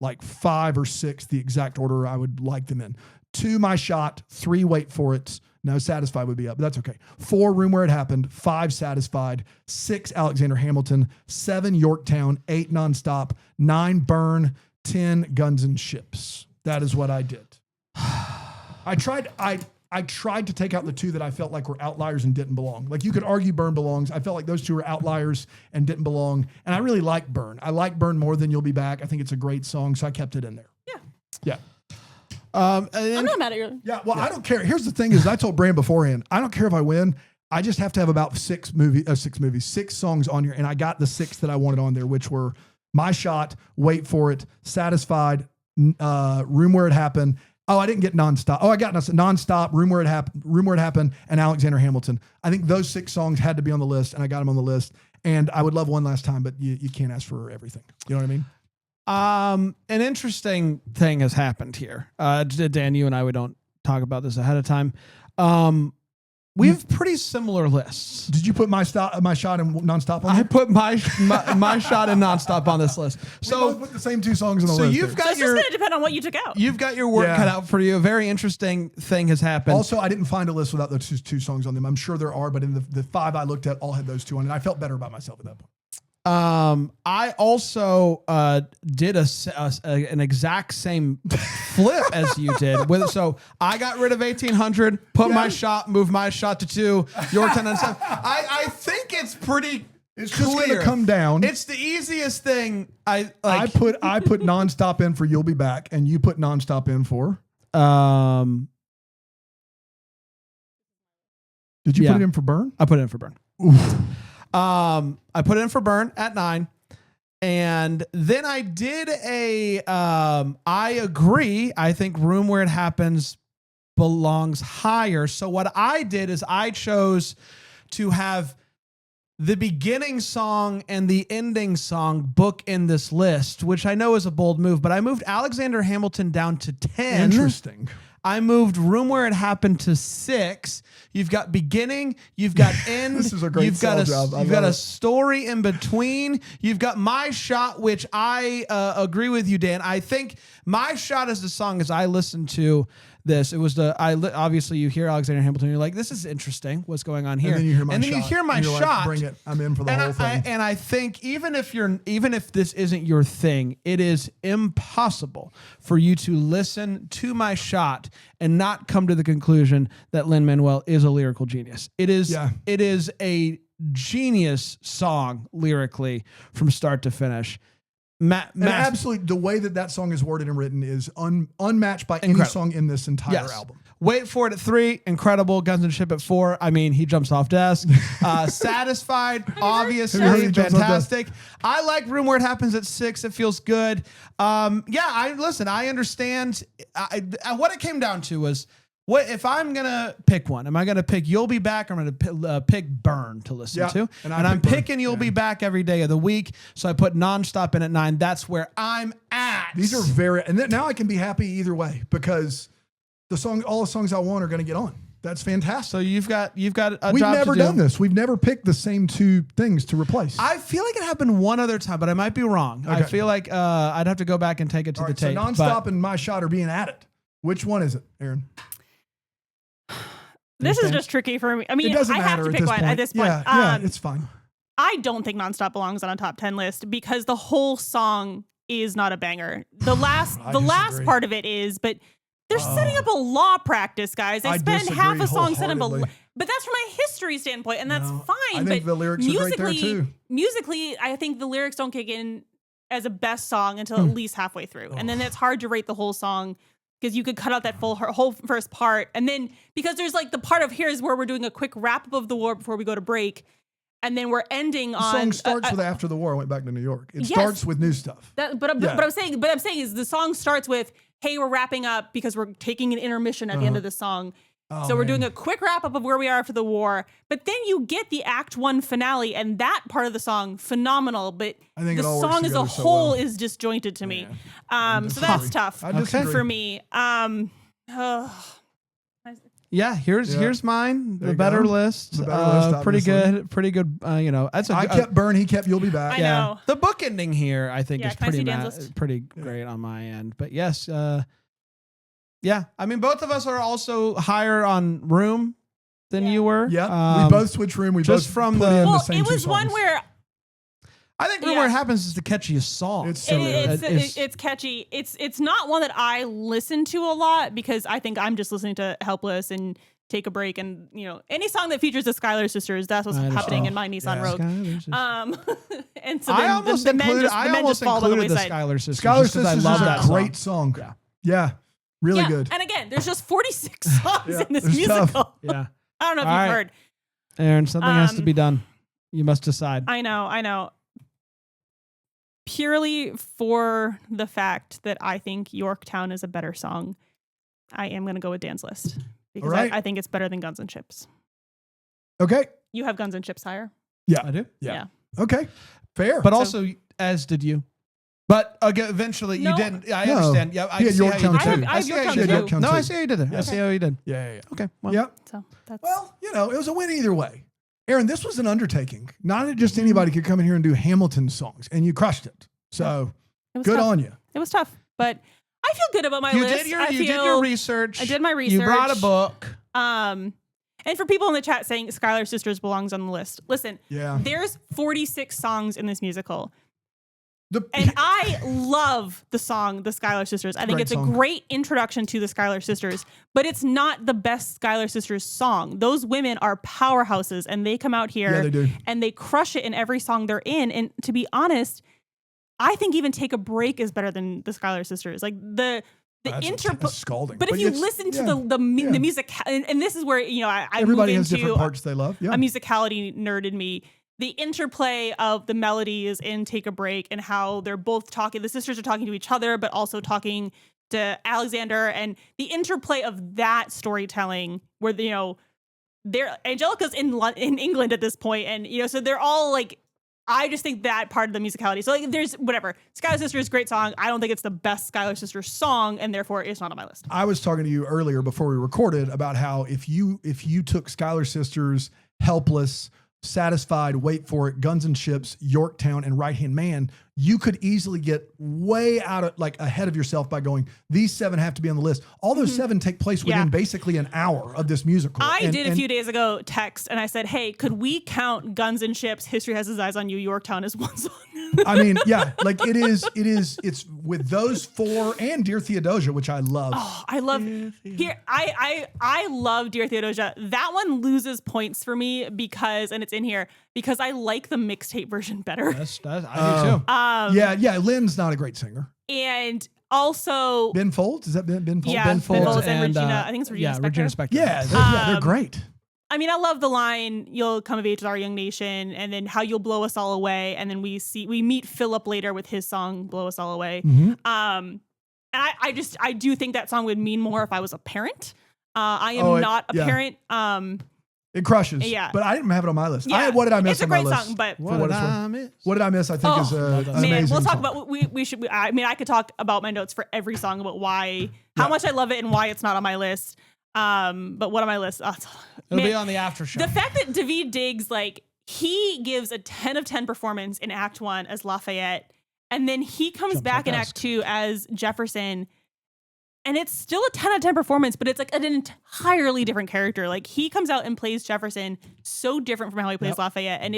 like 5 or 6, the exact order I would like them in. 2, My Shot. 3, Wait For It. No, Satisfied would be up, but that's okay. 4, Room Where It Happened. 5, Satisfied. 6, Alexander Hamilton. 7, Yorktown. 8, Nonstop. 9, Burn. 10, Guns and Ships. That is what I did. I tried to take out the 2 that I felt like were outliers and didn't belong. Like you could argue Burn belongs. I felt like those 2 were outliers and didn't belong. And I really like Burn. I like Burn more than You'll Be Back. I think it's a great song, so I kept it in there. Yeah. I'm not mad at you. Yeah, well, I don't care. Here's the thing is I told Brand beforehand, I don't care if I win. I just have to have about 6 songs on here. And I got the 6 that I wanted on there, which were My Shot, Wait For It, Satisfied, Room Where It Happened. Oh, I didn't get Nonstop. Oh, I got Nonstop, Room Where It Happened, and Alexander Hamilton. I think those 6 songs had to be on the list, and I got them on the list. And I would love one last time, but you can't ask for everything. You know what I mean? An interesting thing has happened here. Dan, you and I, we don't talk about this ahead of time. We have pretty similar lists. Did you put my shot and Nonstop on there? I put my shot and Nonstop on this list. So we put the same 2 songs on the list. So you've got it's just going to depend on what you took out. You've got your work cut out for you. A very interesting thing has happened. Also, I didn't find a list without those 2 songs on them. I'm sure there are, but in the 5 I looked at, all had those 2 on it. And I felt better about myself at that point. I also did an exact same flip as you did. So I got rid of 1800, put my shot, moved my shot to 2, Yorktown and 7. I think it's pretty. It's clear. just going to come down. It's the easiest thing. I put Nonstop in for You'll Be Back, and you put Nonstop in for. Did you put it in for Burn? I put it in for Burn. Oof. I put it in for Burn at 9. And then I did I agree. I think Room Where It Happens belongs higher. So what I did is I chose to have the beginning song and the ending song book in this list, which I know is a bold move, but I moved Alexander Hamilton down to 10. Interesting. I moved Room Where It Happened to 6. You've got beginning, you've got end. This is a great You've got job. a story in between. You've got My Shot, which I agree with you, Dan. I think My Shot is the song as I listened to this. It was obviously you hear Alexander Hamilton, you're like, this is interesting. What's going on here? And then you hear My Shot. You hear My and you're Shot. Like, bring it. I'm in for the whole thing. And I think even if this isn't your thing, it is impossible for you to listen to My Shot and not come to the conclusion that Lin-Manuel is a lyrical genius. It is a genius song lyrically from start to finish. Absolutely, the way that song is worded and written is unmatched by any song in this entire album. Wait For It at 3, incredible. Guns and Ship at 4. I mean, he jumps off desk. Satisfied, obviously, fantastic. I like Room Where It Happens at 6. It feels good. I understand. What it came down to was, what if I'm gonna pick one? Am I gonna pick You'll Be Back? Or I'm gonna pick Burn to listen to, and I'm picking You'll Be Back every day of the week. So I put Nonstop in at 9. That's where I'm at. These are very, and then now I can be happy either way because all the songs I want are going to get on. That's fantastic. So you've got a We've job to do. We've never done this. We've never picked the same 2 things to replace. I feel like it happened one other time, but I might be wrong. Okay. I feel like I'd have to go back and take it to the tape. So Nonstop and My Shot are being added. Which one is it, Erin? This is just tricky for me. I mean, it doesn't I matter have to pick one at this point. Yeah, it's fine. I don't think Nonstop belongs on a top 10 list because the whole song is not a banger. The last part of it is, but They're setting up a law practice, guys. They I spend half disagree a song setting up a wholeheartedly. but that's from a history standpoint, and that's No, fine. I think but the lyrics are great there, too. Musically, I think the lyrics don't kick in as a best song until at least halfway through. And then it's hard to rate the whole song because you could cut out that whole first part. And then because there's like the part of here's where we're doing a quick wrap up of the war before we go to break. And then we're ending The on song starts with after the war, I went back to New York. It Yes. starts with new stuff. but I'm saying is the song starts with, hey, we're wrapping up because we're taking an intermission at the end of the song. So we're doing a quick wrap up of where we are after the war, but then you get the Act 1 finale, and that part of the song, phenomenal. But I think the it all works song as a together so whole well. is disjointed to me. I So that's tough I disagree. for me. Yeah, here's mine. There The you better go. list. The better list, Pretty obviously. good. Pretty good. That's a I kept Burn, he kept You'll Be Back. I know. The book ending here, I think, Yeah, is can I see pretty Dan's list? pretty great on my end. But yes, yeah. I mean, both of us are also higher on Room than you were. Yeah, we both switched room. We just both from put the- in Well, same it two was one songs. where I think Room Yeah. Where It Happens is the catchiest song. It's so good. it's catchy. It's not one that I listen to a lot because I think I'm just listening to Helpless and Take a Break, and any song that features the Skylar sisters, that's what's I understand. happening in my Nissan Yeah. Rogue. And so I then almost the men included, just fall by the the wayside. Skylar Sisters. Skylar just 'cause Sisters I love is that a song. great song. Yeah, really Yeah, good. and again, there's just 46 songs Yeah, in this it's musical. tough. Yeah. I don't know if All you've right. heard. Aaron, something has to be done. You must decide. I know. Purely for the fact that I think Yorktown is a better song, I am going to go with Dan's list because All right. I think it's better than Guns and Chips. Okay. You have Guns and Chips higher? I do. Yeah. Okay. Fair. But also, as did you. But eventually, No. you didn't. I No. understand. Yeah, I Yeah, see how you Yorktown did. too. I have see how you Yorktown did. too. Yorktown No, too. I see how you did it. I see how you did. yeah. Okay. Well, Yep. So that's Well, it was a win either way. Aaron, this was an undertaking. Not just anybody could come in here and do Hamilton songs, and you crushed it. So it was good tough. on you. It was tough, but I feel good about my you list. did your I you did feel- your research. I did my You brought a research. book. And for people in the chat saying Skylar Sisters belongs on the list, listen, Yeah. there's 46 songs in this musical. The, And I love the song The Skylar Sisters. I think Great it's song. a great introduction to the Skylar Sisters, but it's not the best Skylar Sisters song. Those women are powerhouses and they come out here Yeah, they do. and they crush it in every song they're in. And to be honest, I think even Take a Break is better than the Skylar Sisters. Like the that's scalding. But if you listen to the music, and this is where I everybody move has into different parts they love. Yeah. a musicality nerd in me. The interplay of the melodies in Take a Break and how they're both talking, the sisters are talking to each other, but also talking to Alexander, and the interplay of that storytelling where, they're Angelica's in England at this point. And, so they're all like, I just think that part of the musicality. So like, there's whatever. Skylar Sisters, great song. I don't think it's the best Skylar Sisters song, and therefore it's not on my list. I was talking to you earlier before we recorded about how if you took Skylar Sisters, Helpless, Satisfied, Wait for It, Guns and Chips, Yorktown, and Right Hand Man, you could easily get way out of ahead of yourself by going, these 7 have to be on the list. All those 7 take place within basically an hour of this musical. I did a few days ago text and I said, hey, could we count Guns and Chips, History Has His Eyes on You, Yorktown as one song? I mean, yeah, like it's with those 4 and Dear Theodosia, which I love. Oh, I love I love Dear Theodosia. That one loses points for me because I like the mixtape version better. I do too. Yeah, Lynn's not a great singer. And also Ben Folds, is that Ben Folds? Yeah, Ben Ben Folds. Folds and Regina. I think it's Regina Spektor. Regina Spektor. Yeah, they're great. I mean, I love the line, you'll come of age with our young nation, and then how you'll blow us all away. And then we meet Philip later with his song, Blow Us All Away. Mm-hmm. And I do think that song would mean more if I was a parent. I am not a parent. It crushes. Yeah. But I didn't have it on my list. Yeah, What did I miss it's a on my great list? song, but For what it's worth. What did I miss? I think is man, amazing. we'll talk song. about we should. I mean, I could talk about my notes for every song about how much I love it and why it's not on my list. But what on my list? It'll be on the after show. The fact that Daveed Diggs, he gives a 10 of 10 performance in Act 1 as Lafayette, and then he comes back in Act 2 as Jefferson, and it's still a 10 out of 10 performance, but it's like an entirely different character. Like, he comes out and plays Jefferson so different from how he plays Lafayette, and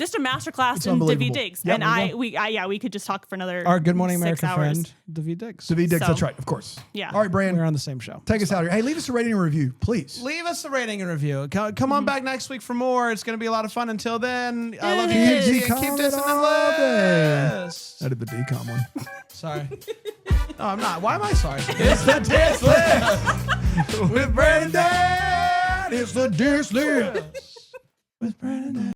just a masterclass It's in Divi unbelievable. Diggs. Yeah, and there you we could just talk for another Our Good Morning 6 America hours. friend, David Diggs. David Dix, So- that's right, of course. Yeah. All right, Brand, We're on the same show. take us out here. Hey, leave us a rating and review, please. Leave us a rating and review. Come on back next week for more. It's going to be a lot of fun. Until then, I love you, Yes. Casey, and Decom keep it dissing all the list. I did the decom one. Sorry. No, I'm not. Why am I sorry? It's the Diss List with Brandon Dan. It's the Diss List with Brandon Dan.